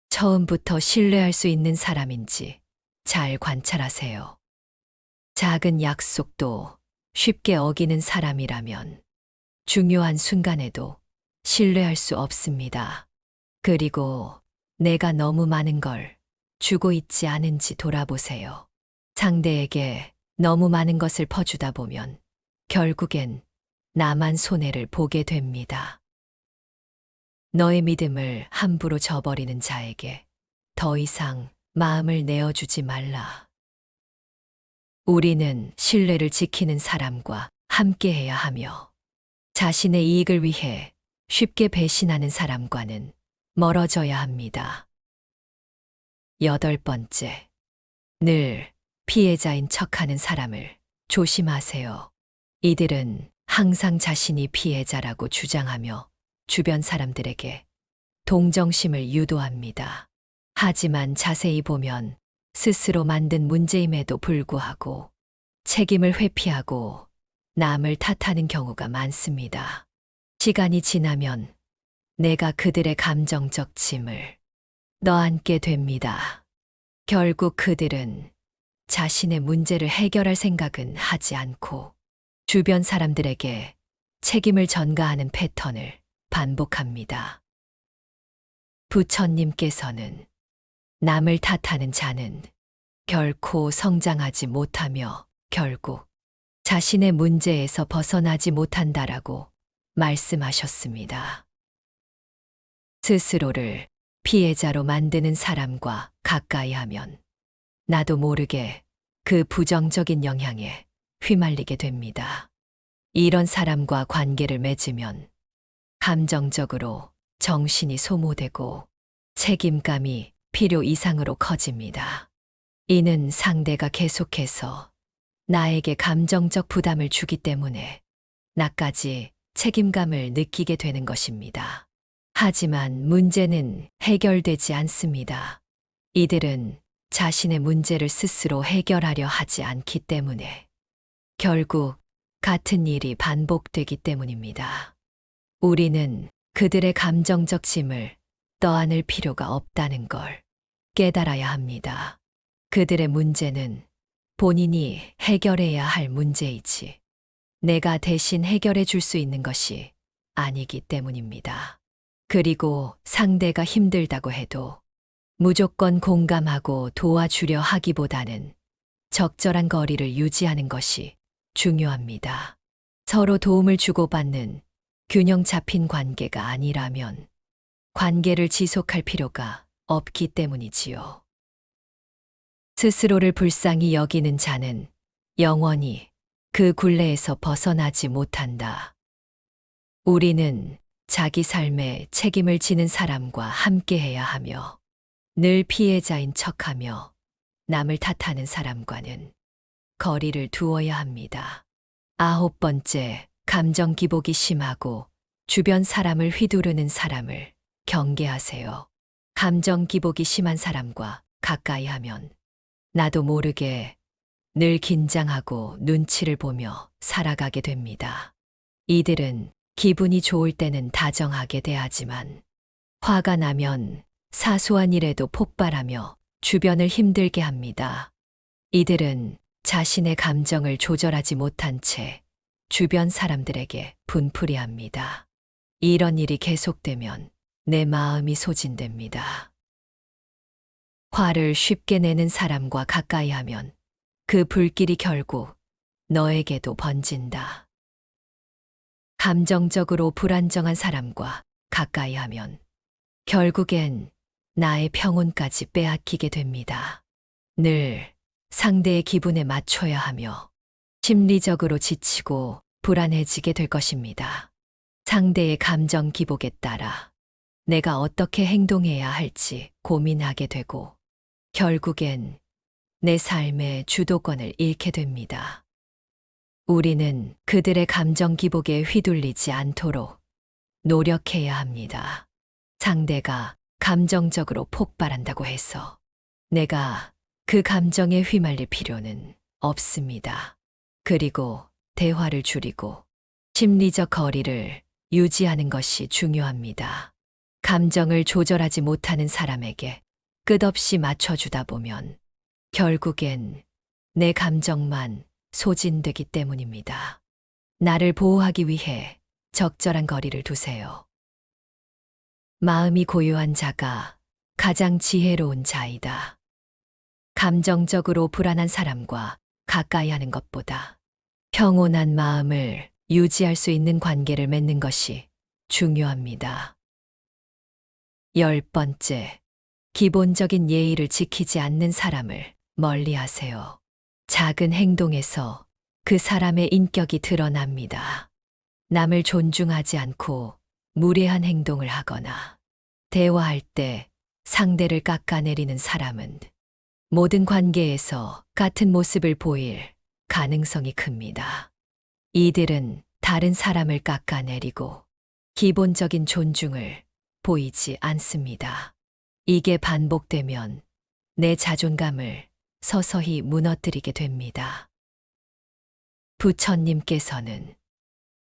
처음부터 신뢰할 수 있는 사람인지 잘 관찰하세요. 작은 약속도 쉽게 어기는 사람이라면 중요한 순간에도 신뢰할 수 없습니다. 그리고 내가 너무 많은 걸 주고 있지 않은지 돌아보세요. 상대에게 너무 많은 것을 퍼주다 보면 결국엔 나만 손해를 보게 됩니다. 너의 믿음을 함부로 저버리는 자에게 더 이상 마음을 내어주지 말라. 우리는 신뢰를 지키는 사람과 함께해야 하며 자신의 이익을 위해 쉽게 배신하는 사람과는 멀어져야 합니다. 8번째, 늘 피해자인 척하는 사람을 조심하세요. 이들은 항상 자신이 피해자라고 주장하며 주변 사람들에게 동정심을 유도합니다. 하지만 자세히 보면 스스로 만든 문제임에도 불구하고 책임을 회피하고 남을 탓하는 경우가 많습니다. 시간이 지나면 내가 그들의 감정적 짐을 떠안게 됩니다. 결국 그들은 자신의 문제를 해결할 생각은 하지 않고 주변 사람들에게 책임을 전가하는 패턴을 반복합니다. 부처님께서는 남을 탓하는 자는 결코 성장하지 못하며 결국 자신의 문제에서 벗어나지 못한다라고 말씀하셨습니다. 스스로를 피해자로 만드는 사람과 가까이 하면 나도 모르게 그 부정적인 영향에 휘말리게 됩니다. 이런 사람과 관계를 맺으면 감정적으로 정신이 소모되고 책임감이 필요 이상으로 커집니다. 이는 상대가 계속해서 나에게 감정적 부담을 주기 때문에 나까지 책임감을 느끼게 되는 것입니다. 하지만 문제는 해결되지 않습니다. 이들은 자신의 문제를 스스로 해결하려 하지 않기 때문에 결국 같은 일이 반복되기 때문입니다. 우리는 그들의 감정적 짐을 떠안을 필요가 없다는 걸 깨달아야 합니다. 그들의 문제는 본인이 해결해야 할 문제이지 내가 대신 해결해 줄 수 있는 것이 아니기 때문입니다. 그리고 상대가 힘들다고 해도 무조건 공감하고 도와주려 하기보다는 적절한 거리를 유지하는 것이 중요합니다. 서로 도움을 주고받는 균형 잡힌 관계가 아니라면 관계를 지속할 필요가 없기 때문이지요. 스스로를 불쌍히 여기는 자는 영원히 그 굴레에서 벗어나지 못한다. 우리는 자기 삶에 책임을 지는 사람과 함께해야 하며 늘 피해자인 척하며 남을 탓하는 사람과는 거리를 두어야 합니다. 9번째, 감정 기복이 심하고 주변 사람을 휘두르는 사람을 경계하세요. 감정 기복이 심한 사람과 가까이 하면 나도 모르게 늘 긴장하고 눈치를 보며 살아가게 됩니다. 이들은 기분이 좋을 때는 다정하게 대하지만 화가 나면 사소한 일에도 폭발하며 주변을 힘들게 합니다. 이들은 자신의 감정을 조절하지 못한 채 주변 사람들에게 분풀이합니다. 이런 일이 계속되면 내 마음이 소진됩니다. 화를 쉽게 내는 사람과 가까이 하면 그 불길이 결국 너에게도 번진다. 감정적으로 불안정한 사람과 가까이 하면 결국엔 나의 평온까지 빼앗기게 됩니다. 늘 상대의 기분에 맞춰야 하며 심리적으로 지치고 불안해지게 될 것입니다. 상대의 감정 기복에 따라 내가 어떻게 행동해야 할지 고민하게 되고 결국엔 내 삶의 주도권을 잃게 됩니다. 우리는 그들의 감정 기복에 휘둘리지 않도록 노력해야 합니다. 상대가 감정적으로 폭발한다고 해서 내가 그 감정에 휘말릴 필요는 없습니다. 그리고 대화를 줄이고 심리적 거리를 유지하는 것이 중요합니다. 감정을 조절하지 못하는 사람에게 끝없이 맞춰주다 보면 결국엔 내 감정만 소진되기 때문입니다. 나를 보호하기 위해 적절한 거리를 두세요. 마음이 고요한 자가 가장 지혜로운 자이다. 감정적으로 불안한 사람과 가까이 하는 것보다 평온한 마음을 유지할 수 있는 관계를 맺는 것이 중요합니다. 10번째, 기본적인 예의를 지키지 않는 사람을 멀리하세요. 작은 행동에서 그 사람의 인격이 드러납니다. 남을 존중하지 않고 무례한 행동을 하거나 대화할 때 상대를 깎아내리는 사람은 모든 관계에서 같은 모습을 보일 가능성이 큽니다. 이들은 다른 사람을 깎아내리고 기본적인 존중을 보이지 않습니다. 이게 반복되면 내 자존감을 서서히 무너뜨리게 됩니다. 부처님께서는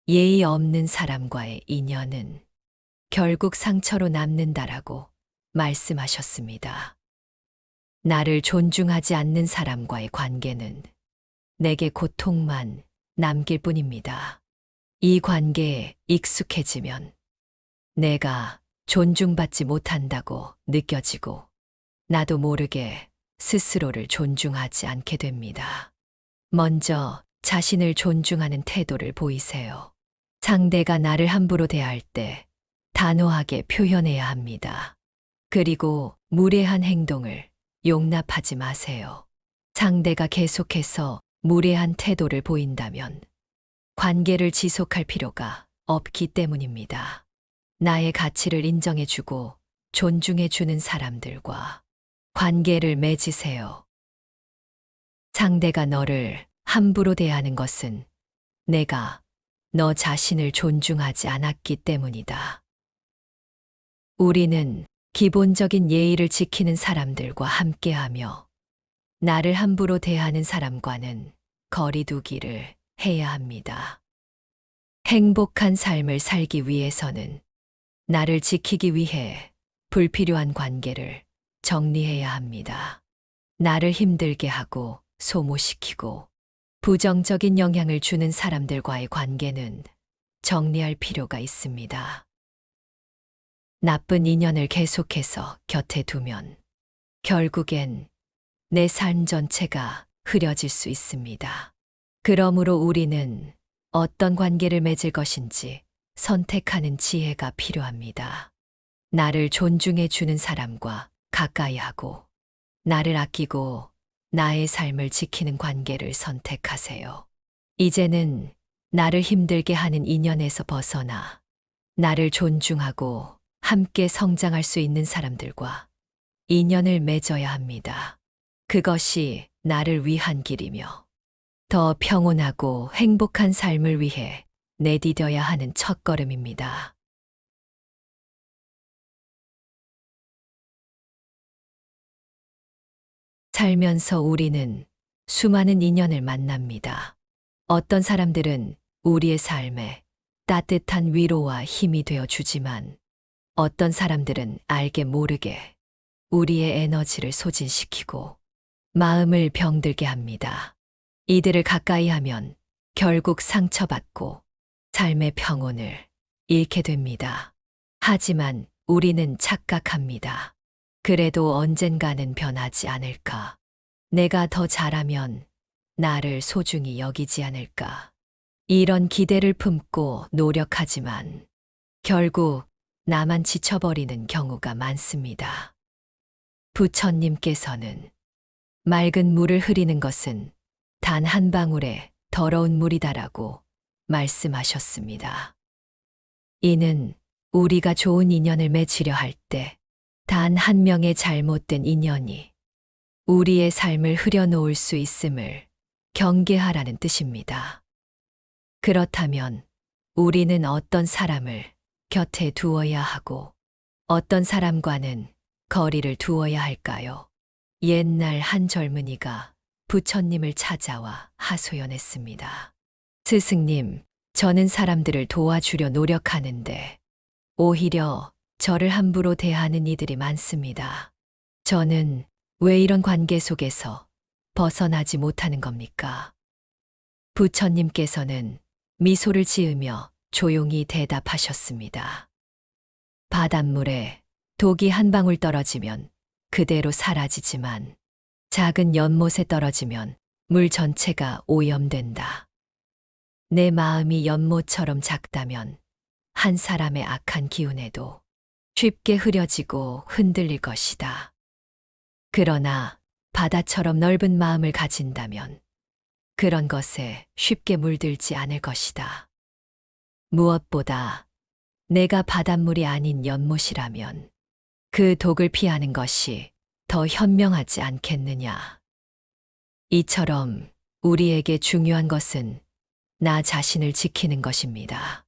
예의 없는 사람과의 인연은 결국 상처로 남는다라고 말씀하셨습니다. 나를 존중하지 않는 사람과의 관계는 내게 고통만 남길 뿐입니다. 이 관계에 익숙해지면 내가 존중받지 못한다고 느껴지고 나도 모르게 스스로를 존중하지 않게 됩니다. 먼저 자신을 존중하는 태도를 보이세요. 상대가 나를 함부로 대할 때 단호하게 표현해야 합니다. 그리고 무례한 행동을 용납하지 마세요. 상대가 계속해서 무례한 태도를 보인다면 관계를 지속할 필요가 없기 때문입니다. 나의 가치를 인정해주고 존중해주는 사람들과 관계를 맺으세요. 상대가 너를 함부로 대하는 것은 내가 너 자신을 존중하지 않았기 때문이다. 우리는 기본적인 예의를 지키는 사람들과 함께하며 나를 함부로 대하는 사람과는 거리 두기를 해야 합니다. 행복한 삶을 살기 위해서는 나를 지키기 위해 불필요한 관계를 정리해야 합니다. 나를 힘들게 하고 소모시키고 부정적인 영향을 주는 사람들과의 관계는 정리할 필요가 있습니다. 나쁜 인연을 계속해서 곁에 두면 결국엔 내 삶 전체가 흐려질 수 있습니다. 그러므로 우리는 어떤 관계를 맺을 것인지 선택하는 지혜가 필요합니다. 나를 존중해 주는 사람과 가까이 하고 나를 아끼고 나의 삶을 지키는 관계를 선택하세요. 이제는 나를 힘들게 하는 인연에서 벗어나 나를 존중하고 함께 성장할 수 있는 사람들과 인연을 맺어야 합니다. 그것이 나를 위한 길이며 더 평온하고 행복한 삶을 위해 내디뎌야 하는 첫걸음입니다. 살면서 우리는 수많은 인연을 만납니다. 어떤 사람들은 우리의 삶에 따뜻한 위로와 힘이 되어 주지만 어떤 사람들은 알게 모르게 우리의 에너지를 소진시키고 마음을 병들게 합니다. 이들을 가까이 하면 결국 상처받고 삶의 평온을 잃게 됩니다. 하지만 우리는 착각합니다. 그래도 언젠가는 변하지 않을까? 내가 더 잘하면 나를 소중히 여기지 않을까? 이런 기대를 품고 노력하지만 결국 나만 지쳐버리는 경우가 많습니다. 부처님께서는 맑은 물을 흐리는 것은 단 한 방울의 더러운 물이다라고 말씀하셨습니다. 이는 우리가 좋은 인연을 맺으려 할 때 단 한 명의 잘못된 인연이 우리의 삶을 흐려놓을 수 있음을 경계하라는 뜻입니다. 그렇다면 우리는 어떤 사람을 곁에 두어야 하고 어떤 사람과는 거리를 두어야 할까요? 옛날 한 젊은이가 부처님을 찾아와 하소연했습니다. 스승님, 저는 사람들을 도와주려 노력하는데 오히려 저를 함부로 대하는 이들이 많습니다. 저는 왜 이런 관계 속에서 벗어나지 못하는 겁니까? 부처님께서는 미소를 지으며 조용히 대답하셨습니다. 바닷물에 독이 한 방울 떨어지면 그대로 사라지지만 작은 연못에 떨어지면 물 전체가 오염된다. 내 마음이 연못처럼 작다면 한 사람의 악한 기운에도 쉽게 흐려지고 흔들릴 것이다. 그러나 바다처럼 넓은 마음을 가진다면 그런 것에 쉽게 물들지 않을 것이다. 무엇보다 내가 바닷물이 아닌 연못이라면 그 독을 피하는 것이 더 현명하지 않겠느냐. 이처럼 우리에게 중요한 것은 나 자신을 지키는 것입니다.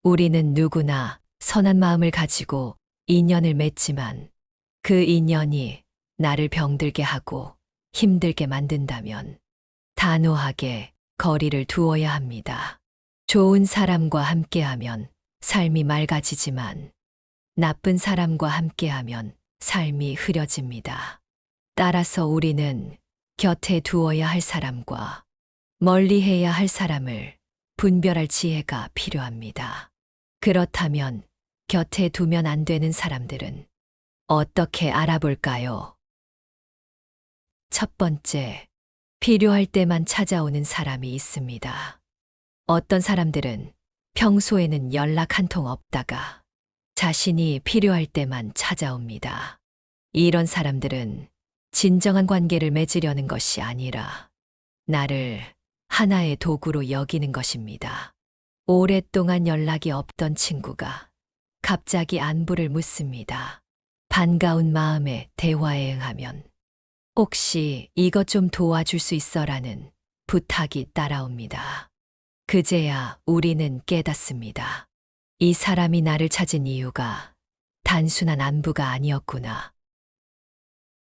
우리는 누구나 선한 마음을 가지고 인연을 맺지만 그 인연이 나를 병들게 하고 힘들게 만든다면 단호하게 거리를 두어야 합니다. 좋은 사람과 함께하면 삶이 맑아지지만 나쁜 사람과 함께하면 삶이 흐려집니다. 따라서 우리는 곁에 두어야 할 사람과 멀리해야 할 사람을 분별할 지혜가 필요합니다. 그렇다면 곁에 두면 안 되는 사람들은 어떻게 알아볼까요? 첫 번째, 필요할 때만 찾아오는 사람이 있습니다. 어떤 사람들은 평소에는 연락 한 통 없다가 자신이 필요할 때만 찾아옵니다. 이런 사람들은 진정한 관계를 맺으려는 것이 아니라 나를 하나의 도구로 여기는 것입니다. 오랫동안 연락이 없던 친구가 갑자기 안부를 묻습니다. 반가운 마음에 대화에 응하면 혹시 이것 좀 도와줄 수 있어라는 부탁이 따라옵니다. 그제야 우리는 깨닫습니다. 이 사람이 나를 찾은 이유가 단순한 안부가 아니었구나.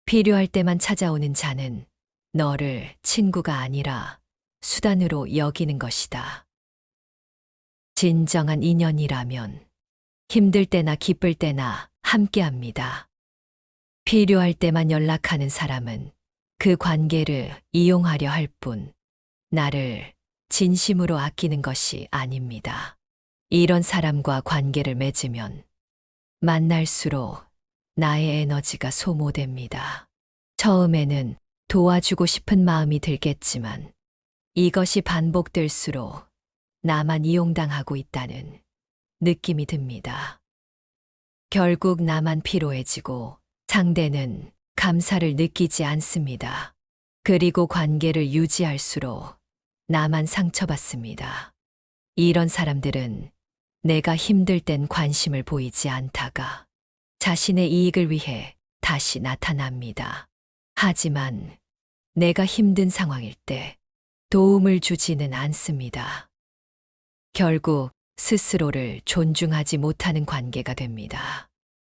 필요할 때만 찾아오는 자는 너를 친구가 아니라 수단으로 여기는 것이다. 진정한 인연이라면 힘들 때나 기쁠 때나 함께합니다. 필요할 때만 연락하는 사람은 그 관계를 이용하려 할 뿐 나를 진심으로 아끼는 것이 아닙니다. 이런 사람과 관계를 맺으면 만날수록 나의 에너지가 소모됩니다. 처음에는 도와주고 싶은 마음이 들겠지만 이것이 반복될수록 나만 이용당하고 있다는 느낌이 듭니다. 결국 나만 피로해지고 상대는 감사를 느끼지 않습니다. 그리고 관계를 유지할수록 나만 상처받습니다. 이런 사람들은 내가 힘들 땐 관심을 보이지 않다가 자신의 이익을 위해 다시 나타납니다. 하지만 내가 힘든 상황일 때 도움을 주지는 않습니다. 결국 스스로를 존중하지 못하는 관계가 됩니다.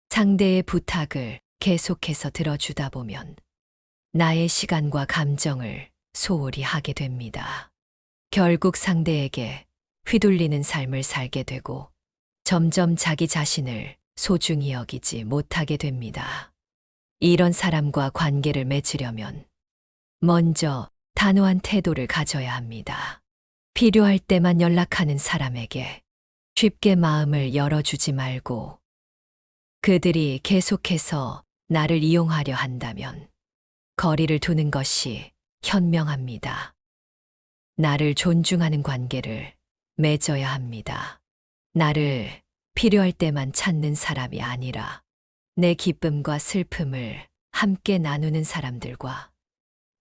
상대의 부탁을 계속해서 들어주다 보면 나의 시간과 감정을 소홀히 하게 됩니다. 결국 상대에게 휘둘리는 삶을 살게 되고 점점 자기 자신을 소중히 여기지 못하게 됩니다. 이런 사람과 관계를 맺으려면 먼저 단호한 태도를 가져야 합니다. 필요할 때만 연락하는 사람에게 쉽게 마음을 열어주지 말고 그들이 계속해서 나를 이용하려 한다면 거리를 두는 것이 현명합니다. 나를 존중하는 관계를 맺어야 합니다. 나를 필요할 때만 찾는 사람이 아니라 내 기쁨과 슬픔을 함께 나누는 사람들과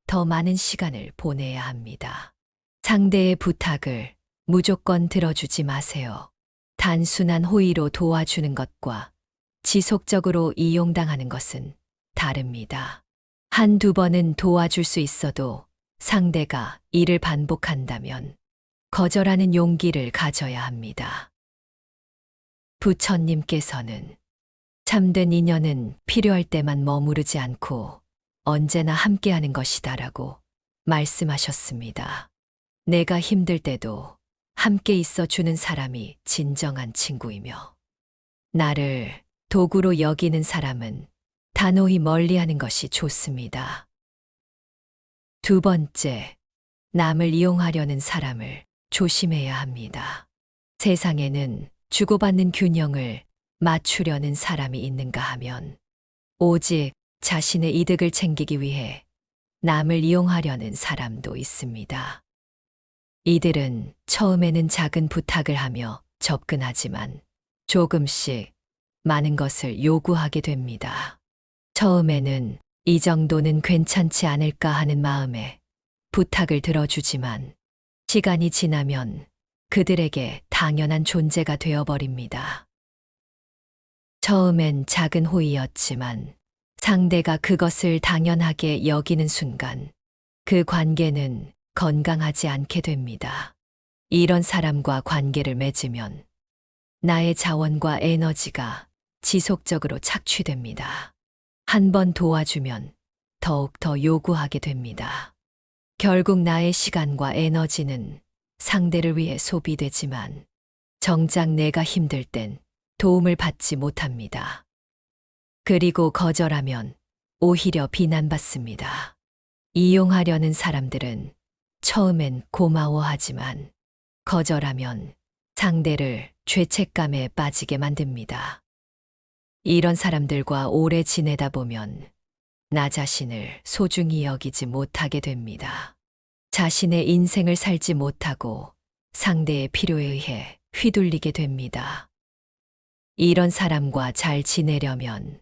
더 많은 시간을 보내야 합니다. 상대의 부탁을 무조건 들어주지 마세요. 단순한 호의로 도와주는 것과 지속적으로 이용당하는 것은 다릅니다. 한두 번은 도와줄 수 있어도 상대가 이를 반복한다면 거절하는 용기를 가져야 합니다. 부처님께서는 참된 인연은 필요할 때만 머무르지 않고 언제나 함께하는 것이다라고 말씀하셨습니다. 내가 힘들 때도 함께 있어 주는 사람이 진정한 친구이며 나를 도구로 여기는 사람은 단호히 멀리하는 것이 좋습니다. 두 번째, 남을 이용하려는 사람을 조심해야 합니다. 세상에는 주고받는 균형을 맞추려는 사람이 있는가 하면 오직 자신의 이득을 챙기기 위해 남을 이용하려는 사람도 있습니다. 이들은 처음에는 작은 부탁을 하며 접근하지만 조금씩 많은 것을 요구하게 됩니다. 처음에는 이 정도는 괜찮지 않을까 하는 마음에 부탁을 들어주지만 시간이 지나면 그들에게 당연한 존재가 되어버립니다. 처음엔 작은 호의였지만 상대가 그것을 당연하게 여기는 순간 그 관계는 건강하지 않게 됩니다. 이런 사람과 관계를 맺으면 나의 자원과 에너지가 지속적으로 착취됩니다. 한 번 도와주면 더욱 더 요구하게 됩니다. 결국 나의 시간과 에너지는 상대를 위해 소비되지만 정작 내가 힘들 땐 도움을 받지 못합니다. 그리고 거절하면 오히려 비난받습니다. 이용하려는 사람들은 처음엔 고마워하지만 거절하면 상대를 죄책감에 빠지게 만듭니다. 이런 사람들과 오래 지내다 보면 나 자신을 소중히 여기지 못하게 됩니다. 자신의 인생을 살지 못하고 상대의 필요에 의해 휘둘리게 됩니다. 이런 사람과 잘 지내려면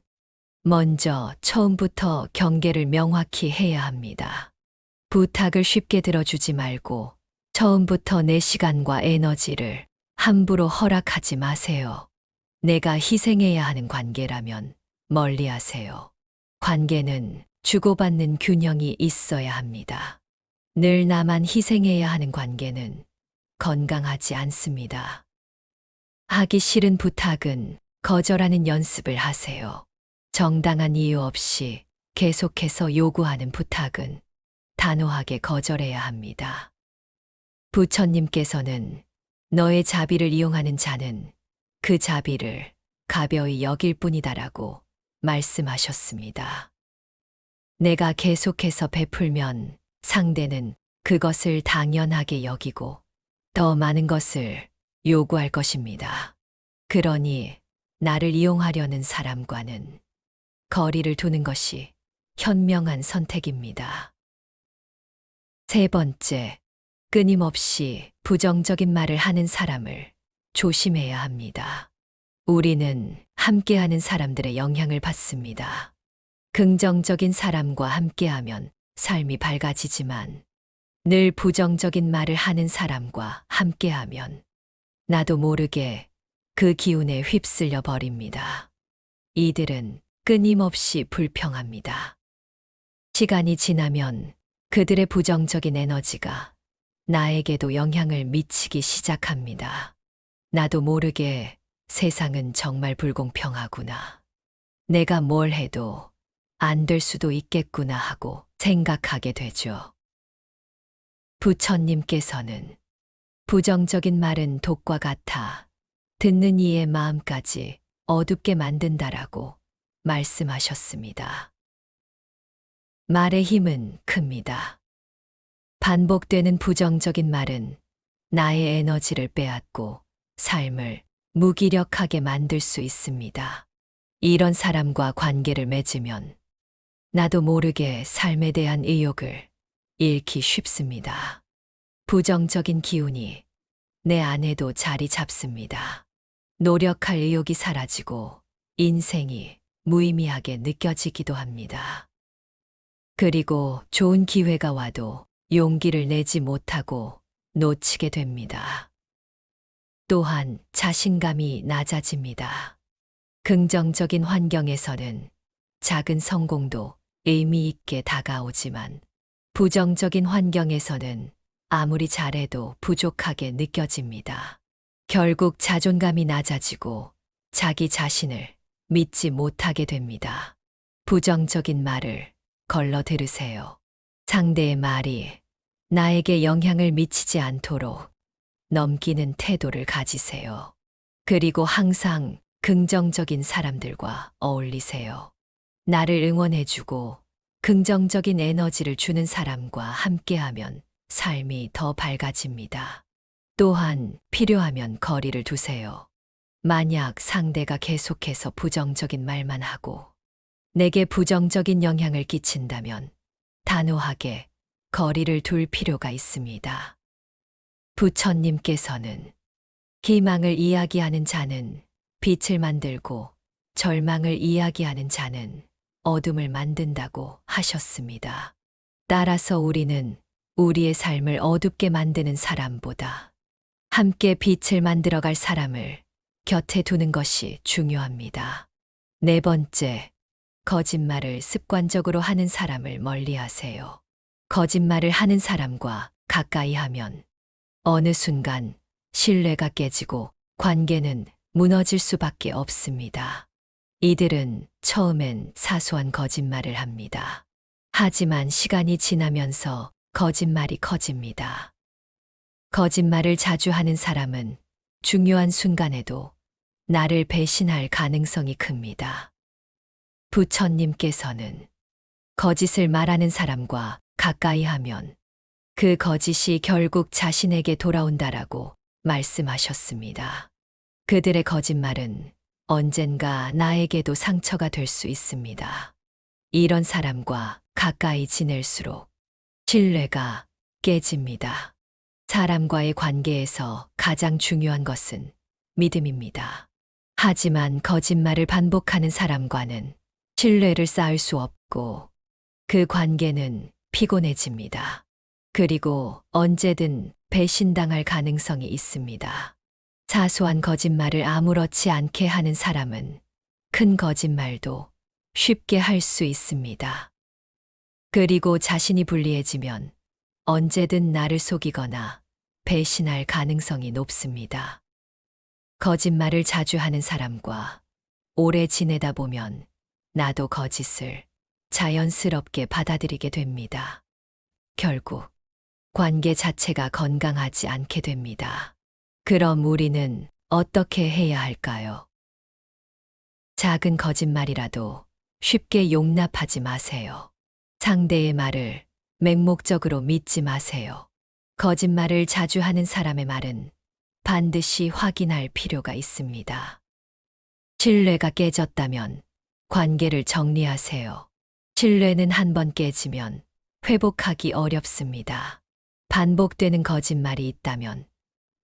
먼저 처음부터 경계를 명확히 해야 합니다. 부탁을 쉽게 들어주지 말고 처음부터 내 시간과 에너지를 함부로 허락하지 마세요. 내가 희생해야 하는 관계라면 멀리 하세요. 관계는 주고받는 균형이 있어야 합니다. 늘 나만 희생해야 하는 관계는 건강하지 않습니다. 하기 싫은 부탁은 거절하는 연습을 하세요. 정당한 이유 없이 계속해서 요구하는 부탁은 단호하게 거절해야 합니다. 부처님께서는 너의 자비를 이용하는 자는 그 자비를 가벼이 여길 뿐이다라고 말씀하셨습니다. 내가 계속해서 베풀면 상대는 그것을 당연하게 여기고 더 많은 것을 요구할 것입니다. 그러니 나를 이용하려는 사람과는 거리를 두는 것이 현명한 선택입니다. 세 번째, 끊임없이 부정적인 말을 하는 사람을 조심해야 합니다. 우리는 함께하는 사람들의 영향을 받습니다. 긍정적인 사람과 함께하면 삶이 밝아지지만 늘 부정적인 말을 하는 사람과 함께하면 나도 모르게 그 기운에 휩쓸려 버립니다. 이들은 끊임없이 불평합니다. 시간이 지나면 그들의 부정적인 에너지가 나에게도 영향을 미치기 시작합니다. 나도 모르게 세상은 정말 불공평하구나. 내가 뭘 해도 안 될 수도 있겠구나 하고 생각하게 되죠. 부처님께서는 부정적인 말은 독과 같아 듣는 이의 마음까지 어둡게 만든다라고 말씀하셨습니다. 말의 힘은 큽니다. 반복되는 부정적인 말은 나의 에너지를 빼앗고 삶을 무기력하게 만들 수 있습니다. 이런 사람과 관계를 맺으면 나도 모르게 삶에 대한 의욕을 잃기 쉽습니다. 부정적인 기운이 내 안에도 자리 잡습니다. 노력할 의욕이 사라지고 인생이 무의미하게 느껴지기도 합니다. 그리고 좋은 기회가 와도 용기를 내지 못하고 놓치게 됩니다. 또한 자신감이 낮아집니다. 긍정적인 환경에서는 작은 성공도 의미 있게 다가오지만 부정적인 환경에서는 아무리 잘해도 부족하게 느껴집니다. 결국 자존감이 낮아지고 자기 자신을 믿지 못하게 됩니다. 부정적인 말을 걸러 들으세요. 상대의 말이 나에게 영향을 미치지 않도록 넘기는 태도를 가지세요. 그리고 항상 긍정적인 사람들과 어울리세요. 나를 응원해주고 긍정적인 에너지를 주는 사람과 함께하면 삶이 더 밝아집니다. 또한 필요하면 거리를 두세요. 만약 상대가 계속해서 부정적인 말만 하고 내게 부정적인 영향을 끼친다면 단호하게 거리를 둘 필요가 있습니다. 부처님께서는 희망을 이야기하는 자는 빛을 만들고 절망을 이야기하는 자는 어둠을 만든다고 하셨습니다. 따라서 우리는 우리의 삶을 어둡게 만드는 사람보다 함께 빛을 만들어갈 사람을 곁에 두는 것이 중요합니다. 네 번째, 거짓말을 습관적으로 하는 사람을 멀리하세요. 거짓말을 하는 사람과 가까이 하면 어느 순간 신뢰가 깨지고 관계는 무너질 수밖에 없습니다. 이들은 처음엔 사소한 거짓말을 합니다. 하지만 시간이 지나면서 거짓말이 커집니다. 거짓말을 자주 하는 사람은 중요한 순간에도 나를 배신할 가능성이 큽니다. 부처님께서는 거짓을 말하는 사람과 가까이 하면 그 거짓이 결국 자신에게 돌아온다라고 말씀하셨습니다. 그들의 거짓말은 언젠가 나에게도 상처가 될 수 있습니다. 이런 사람과 가까이 지낼수록 신뢰가 깨집니다. 사람과의 관계에서 가장 중요한 것은 믿음입니다. 하지만 거짓말을 반복하는 사람과는 신뢰를 쌓을 수 없고 그 관계는 피곤해집니다. 그리고 언제든 배신당할 가능성이 있습니다. 사소한 거짓말을 아무렇지 않게 하는 사람은 큰 거짓말도 쉽게 할 수 있습니다. 그리고 자신이 불리해지면 언제든 나를 속이거나 배신할 가능성이 높습니다. 거짓말을 자주 하는 사람과 오래 지내다 보면 나도 거짓을 자연스럽게 받아들이게 됩니다. 결국 관계 자체가 건강하지 않게 됩니다. 그럼 우리는 어떻게 해야 할까요? 작은 거짓말이라도 쉽게 용납하지 마세요. 상대의 말을 맹목적으로 믿지 마세요. 거짓말을 자주 하는 사람의 말은 반드시 확인할 필요가 있습니다. 신뢰가 깨졌다면 관계를 정리하세요. 신뢰는 한 번 깨지면 회복하기 어렵습니다. 반복되는 거짓말이 있다면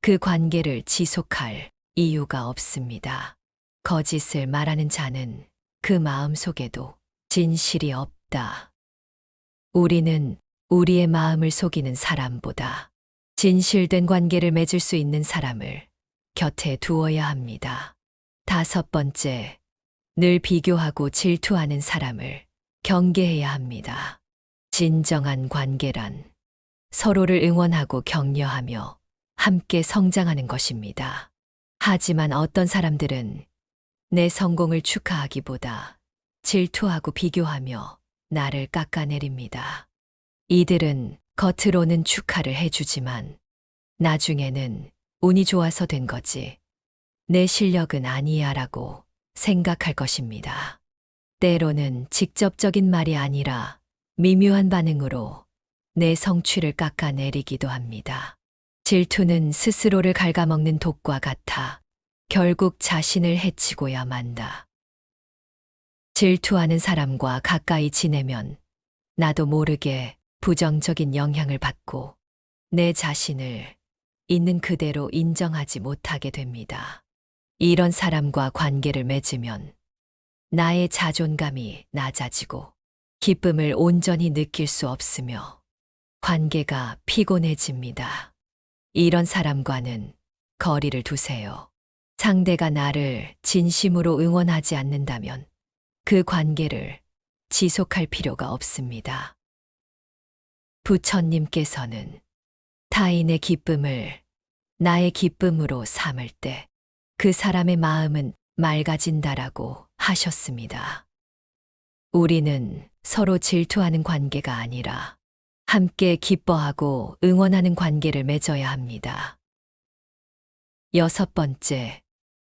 그 관계를 지속할 이유가 없습니다. 거짓을 말하는 자는 그 마음 속에도 진실이 없다. 우리는 우리의 마음을 속이는 사람보다 진실된 관계를 맺을 수 있는 사람을 곁에 두어야 합니다. 5번째, 늘 비교하고 질투하는 사람을 경계해야 합니다. 진정한 관계란 서로를 응원하고 격려하며 함께 성장하는 것입니다. 하지만 어떤 사람들은 내 성공을 축하하기보다 질투하고 비교하며 나를 깎아내립니다. 이들은 겉으로는 축하를 해주지만 나중에는 운이 좋아서 된 거지 내 실력은 아니야라고 생각할 것입니다. 때로는 직접적인 말이 아니라 미묘한 반응으로 내 성취를 깎아내리기도 합니다. 질투는 스스로를 갉아먹는 독과 같아 결국 자신을 해치고야 만다. 질투하는 사람과 가까이 지내면 나도 모르게 부정적인 영향을 받고 내 자신을 있는 그대로 인정하지 못하게 됩니다. 이런 사람과 관계를 맺으면 나의 자존감이 낮아지고 기쁨을 온전히 느낄 수 없으며 관계가 피곤해집니다. 이런 사람과는 거리를 두세요. 상대가 나를 진심으로 응원하지 않는다면 그 관계를 지속할 필요가 없습니다. 부처님께서는 타인의 기쁨을 나의 기쁨으로 삼을 때 그 사람의 마음은 맑아진다라고 하셨습니다. 우리는 서로 질투하는 관계가 아니라 함께 기뻐하고 응원하는 관계를 맺어야 합니다. 6번째,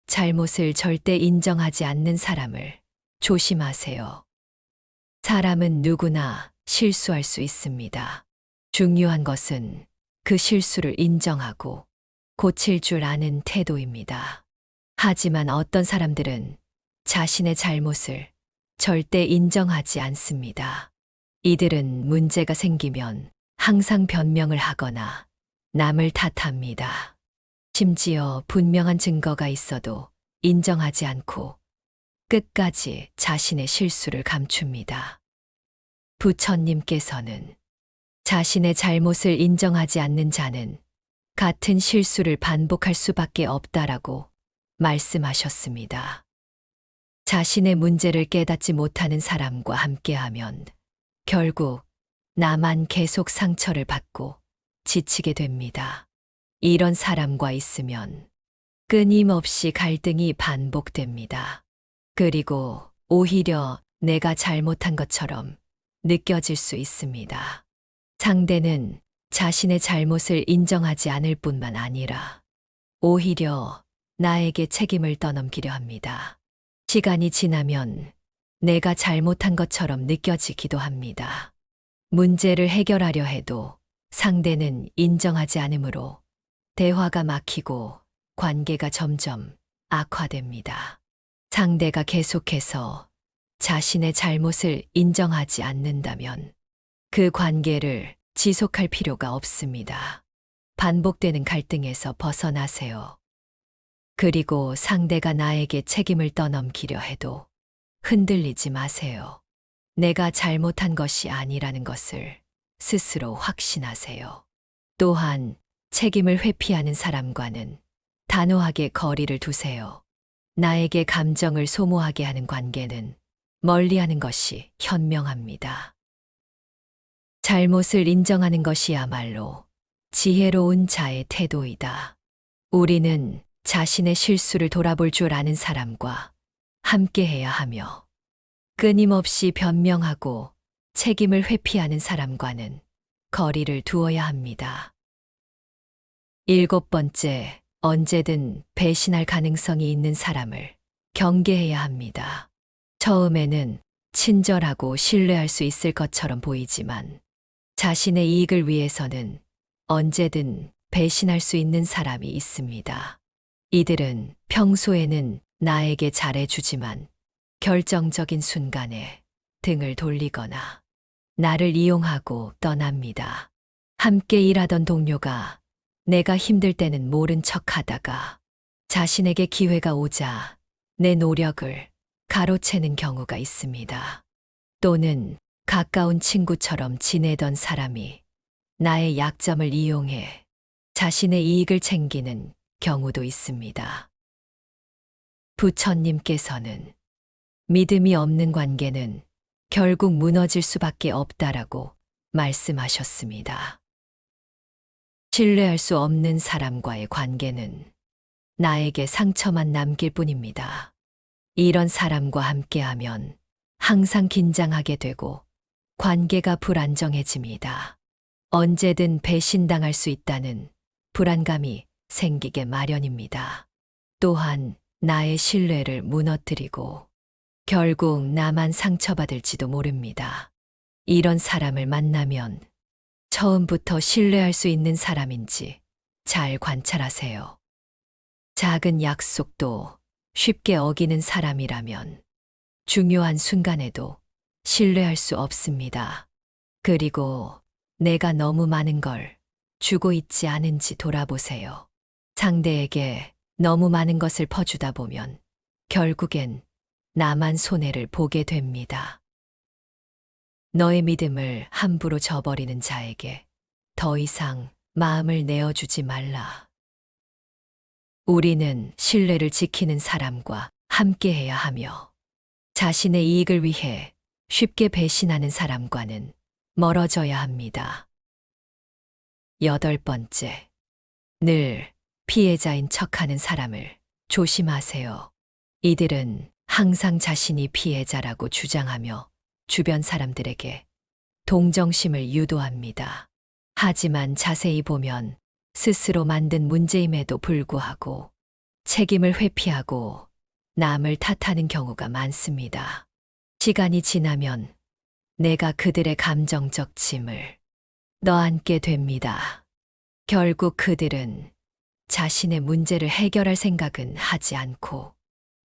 잘못을 절대 인정하지 않는 사람을 조심하세요. 사람은 누구나 실수할 수 있습니다. 중요한 것은 그 실수를 인정하고 고칠 줄 아는 태도입니다. 하지만 어떤 사람들은 자신의 잘못을 절대 인정하지 않습니다. 이들은 문제가 생기면 항상 변명을 하거나 남을 탓합니다. 심지어 분명한 증거가 있어도 인정하지 않고 끝까지 자신의 실수를 감춥니다. 부처님께서는 자신의 잘못을 인정하지 않는 자는 같은 실수를 반복할 수밖에 없다라고 말씀하셨습니다. 자신의 문제를 깨닫지 못하는 사람과 함께하면 결국 나만 계속 상처를 받고 지치게 됩니다. 이런 사람과 있으면 끊임없이 갈등이 반복됩니다. 그리고 오히려 내가 잘못한 것처럼 느껴질 수 있습니다. 상대는 자신의 잘못을 인정하지 않을 뿐만 아니라 오히려 나에게 책임을 떠넘기려 합니다. 시간이 지나면 내가 잘못한 것처럼 느껴지기도 합니다. 문제를 해결하려 해도 상대는 인정하지 않으므로 대화가 막히고 관계가 점점 악화됩니다. 상대가 계속해서 자신의 잘못을 인정하지 않는다면 그 관계를 지속할 필요가 없습니다. 반복되는 갈등에서 벗어나세요. 그리고 상대가 나에게 책임을 떠넘기려 해도 흔들리지 마세요. 내가 잘못한 것이 아니라는 것을 스스로 확신하세요. 또한 책임을 회피하는 사람과는 단호하게 거리를 두세요. 나에게 감정을 소모하게 하는 관계는 멀리하는 것이 현명합니다. 잘못을 인정하는 것이야말로 지혜로운 자의 태도이다. 우리는 자신의 실수를 돌아볼 줄 아는 사람과 함께해야 하며 끊임없이 변명하고 책임을 회피하는 사람과는 거리를 두어야 합니다. 7번째, 언제든 배신할 가능성이 있는 사람을 경계해야 합니다. 처음에는 친절하고 신뢰할 수 있을 것처럼 보이지만 자신의 이익을 위해서는 언제든 배신할 수 있는 사람이 있습니다. 이들은 평소에는 나에게 잘해주지만 결정적인 순간에 등을 돌리거나 나를 이용하고 떠납니다. 함께 일하던 동료가 내가 힘들 때는 모른 척 하다가 자신에게 기회가 오자 내 노력을 가로채는 경우가 있습니다. 또는 가까운 친구처럼 지내던 사람이 나의 약점을 이용해 자신의 이익을 챙기는 경우도 있습니다. 부처님께서는 믿음이 없는 관계는 결국 무너질 수밖에 없다라고 말씀하셨습니다. 신뢰할 수 없는 사람과의 관계는 나에게 상처만 남길 뿐입니다. 이런 사람과 함께하면 항상 긴장하게 되고 관계가 불안정해집니다. 언제든 배신당할 수 있다는 불안감이 생기게 마련입니다. 또한 나의 신뢰를 무너뜨리고 결국 나만 상처받을지도 모릅니다. 이런 사람을 만나면 처음부터 신뢰할 수 있는 사람인지 잘 관찰하세요. 작은 약속도 쉽게 어기는 사람이라면 중요한 순간에도 신뢰할 수 없습니다. 그리고 내가 너무 많은 걸 주고 있지 않은지 돌아보세요. 상대에게 너무 많은 것을 퍼주다 보면 결국엔 나만 손해를 보게 됩니다. 너의 믿음을 함부로 저버리는 자에게 더 이상 마음을 내어주지 말라. 우리는 신뢰를 지키는 사람과 함께해야 하며 자신의 이익을 위해 쉽게 배신하는 사람과는 멀어져야 합니다. 8번째, 늘 피해자인 척하는 사람을 조심하세요. 이들은 항상 자신이 피해자라고 주장하며 주변 사람들에게 동정심을 유도합니다. 하지만 자세히 보면 스스로 만든 문제임에도 불구하고 책임을 회피하고 남을 탓하는 경우가 많습니다. 시간이 지나면 내가 그들의 감정적 짐을 떠안게 됩니다. 결국 그들은 자신의 문제를 해결할 생각은 하지 않고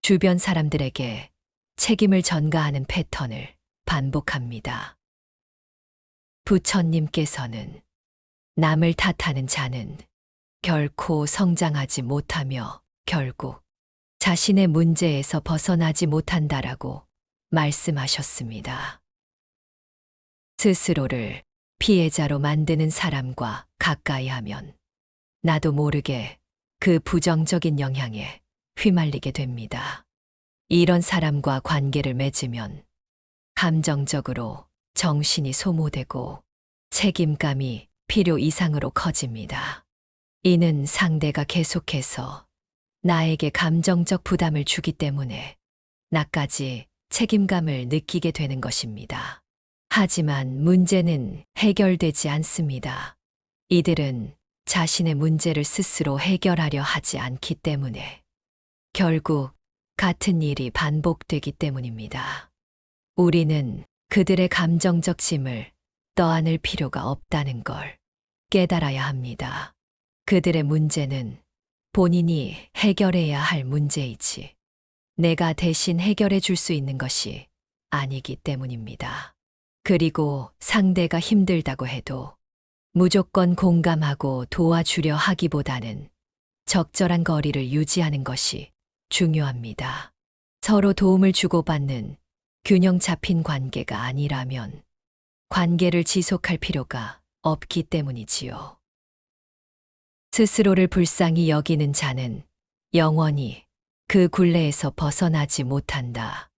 주변 사람들에게 책임을 전가하는 패턴을 반복합니다. 부처님께서는 남을 탓하는 자는 결코 성장하지 못하며 결국 자신의 문제에서 벗어나지 못한다라고 말씀하셨습니다. 스스로를 피해자로 만드는 사람과 가까이 하면 나도 모르게 그 부정적인 영향에 휘말리게 됩니다. 이런 사람과 관계를 맺으면 감정적으로 정신이 소모되고 책임감이 필요 이상으로 커집니다. 이는 상대가 계속해서 나에게 감정적 부담을 주기 때문에 나까지 책임감을 느끼게 되는 것입니다. 하지만 문제는 해결되지 않습니다. 이들은 자신의 문제를 스스로 해결하려 하지 않기 때문에 결국 같은 일이 반복되기 때문입니다. 우리는 그들의 감정적 짐을 떠안을 필요가 없다는 걸 깨달아야 합니다. 그들의 문제는 본인이 해결해야 할 문제이지 내가 대신 해결해 줄 수 있는 것이 아니기 때문입니다. 그리고 상대가 힘들다고 해도 무조건 공감하고 도와주려 하기보다는 적절한 거리를 유지하는 것이 중요합니다. 서로 도움을 주고받는 균형 잡힌 관계가 아니라면 관계를 지속할 필요가 없기 때문이지요. 스스로를 불쌍히 여기는 자는 영원히 그 굴레에서 벗어나지 못한다.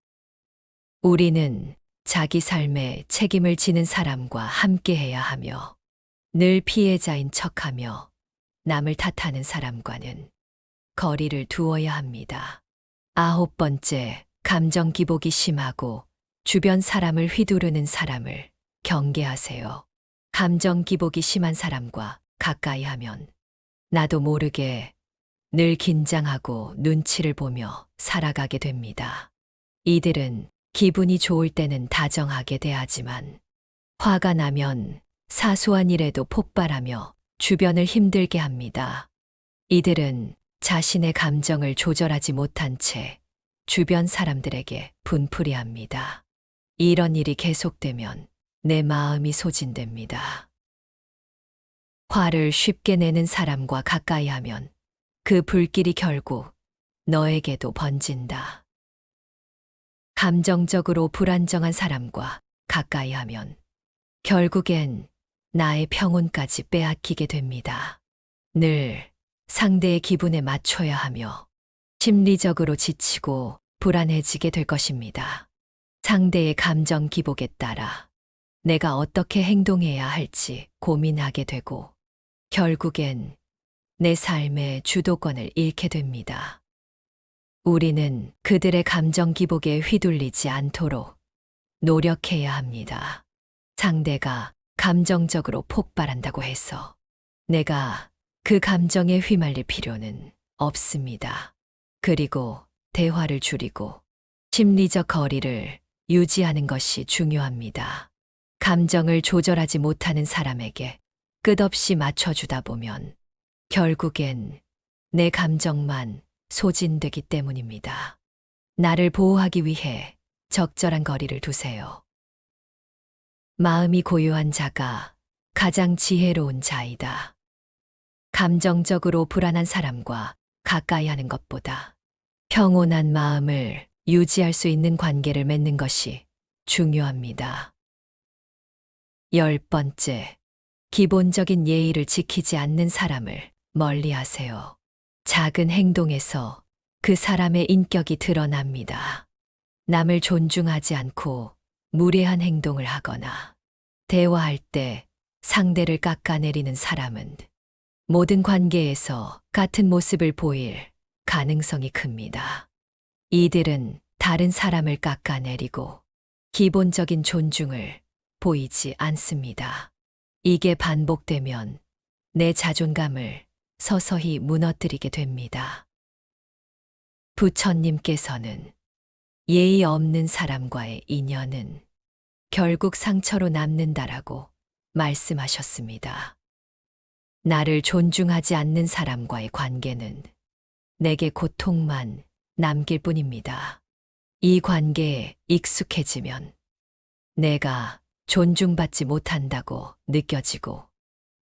우리는 자기 삶에 책임을 지는 사람과 함께해야 하며 늘 피해자인 척하며 남을 탓하는 사람과는 거리를 두어야 합니다. 9번째, 감정 기복이 심하고 주변 사람을 휘두르는 사람을 경계하세요. 감정 기복이 심한 사람과 가까이 하면 나도 모르게 늘 긴장하고 눈치를 보며 살아가게 됩니다. 이들은 기분이 좋을 때는 다정하게 대하지만 화가 나면 사소한 일에도 폭발하며 주변을 힘들게 합니다. 이들은 자신의 감정을 조절하지 못한 채 주변 사람들에게 분풀이합니다. 이런 일이 계속되면 내 마음이 소진됩니다. 화를 쉽게 내는 사람과 가까이 하면 그 불길이 결국 너에게도 번진다. 감정적으로 불안정한 사람과 가까이 하면 결국엔 나의 평온까지 빼앗기게 됩니다. 늘 상대의 기분에 맞춰야 하며 심리적으로 지치고 불안해지게 될 것입니다. 상대의 감정 기복에 따라 내가 어떻게 행동해야 할지 고민하게 되고 결국엔 내 삶의 주도권을 잃게 됩니다. 우리는 그들의 감정 기복에 휘둘리지 않도록 노력해야 합니다. 상대가 감정적으로 폭발한다고 해서 내가 그 감정에 휘말릴 필요는 없습니다. 그리고 대화를 줄이고 심리적 거리를 유지하는 것이 중요합니다. 감정을 조절하지 못하는 사람에게 끝없이 맞춰주다 보면 결국엔 내 감정만 소진되기 때문입니다. 나를 보호하기 위해 적절한 거리를 두세요. 마음이 고요한 자가 가장 지혜로운 자이다. 감정적으로 불안한 사람과 가까이 하는 것보다 평온한 마음을 유지할 수 있는 관계를 맺는 것이 중요합니다. 10번째, 기본적인 예의를 지키지 않는 사람을 멀리하세요. 작은 행동에서 그 사람의 인격이 드러납니다. 남을 존중하지 않고 무례한 행동을 하거나 대화할 때 상대를 깎아내리는 사람은 모든 관계에서 같은 모습을 보일 가능성이 큽니다. 이들은 다른 사람을 깎아내리고 기본적인 존중을 보이지 않습니다. 이게 반복되면 내 자존감을 서서히 무너뜨리게 됩니다. 부처님께서는 예의 없는 사람과의 인연은 결국 상처로 남는다라고 말씀하셨습니다. 나를 존중하지 않는 사람과의 관계는 내게 고통만 남길 뿐입니다. 이 관계에 익숙해지면 내가 존중받지 못한다고 느껴지고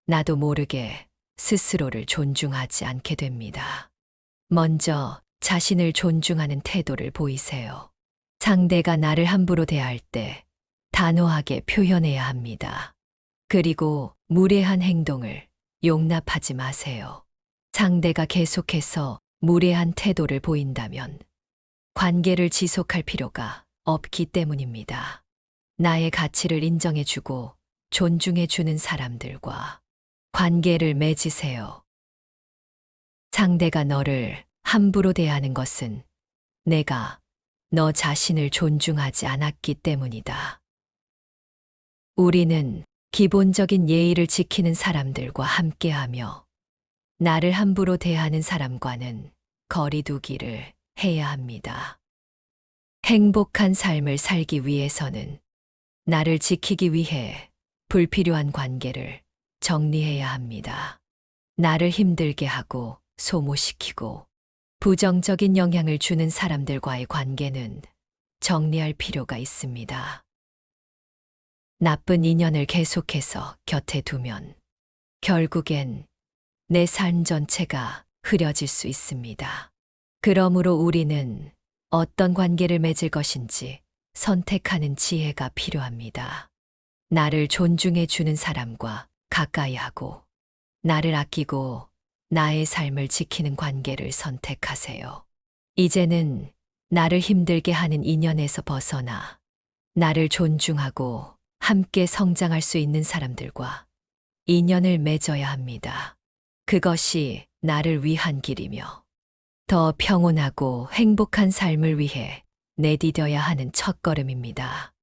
나도 모르게 스스로를 존중하지 않게 됩니다. 먼저 자신을 존중하는 태도를 보이세요. 상대가 나를 함부로 대할 때 단호하게 표현해야 합니다. 그리고 무례한 행동을 용납하지 마세요. 상대가 계속해서 무례한 태도를 보인다면 관계를 지속할 필요가 없기 때문입니다. 나의 가치를 인정해주고 존중해주는 사람들과 관계를 맺으세요. 상대가 너를 함부로 대하는 것은 내가 너 자신을 존중하지 않았기 때문이다. 우리는 기본적인 예의를 지키는 사람들과 함께하며 나를 함부로 대하는 사람과는 거리 두기를 해야 합니다. 행복한 삶을 살기 위해서는 나를 지키기 위해 불필요한 관계를 정리해야 합니다. 나를 힘들게 하고 소모시키고 부정적인 영향을 주는 사람들과의 관계는 정리할 필요가 있습니다. 나쁜 인연을 계속해서 곁에 두면 결국엔 내 삶 전체가 흐려질 수 있습니다. 그러므로 우리는 어떤 관계를 맺을 것인지 선택하는 지혜가 필요합니다. 나를 존중해 주는 사람과 가까이 하고 나를 아끼고 나의 삶을 지키는 관계를 선택하세요. 이제는 나를 힘들게 하는 인연에서 벗어나 나를 존중하고 함께 성장할 수 있는 사람들과 인연을 맺어야 합니다. 그것이 나를 위한 길이며 더 평온하고 행복한 삶을 위해 내디뎌야 하는 첫걸음입니다.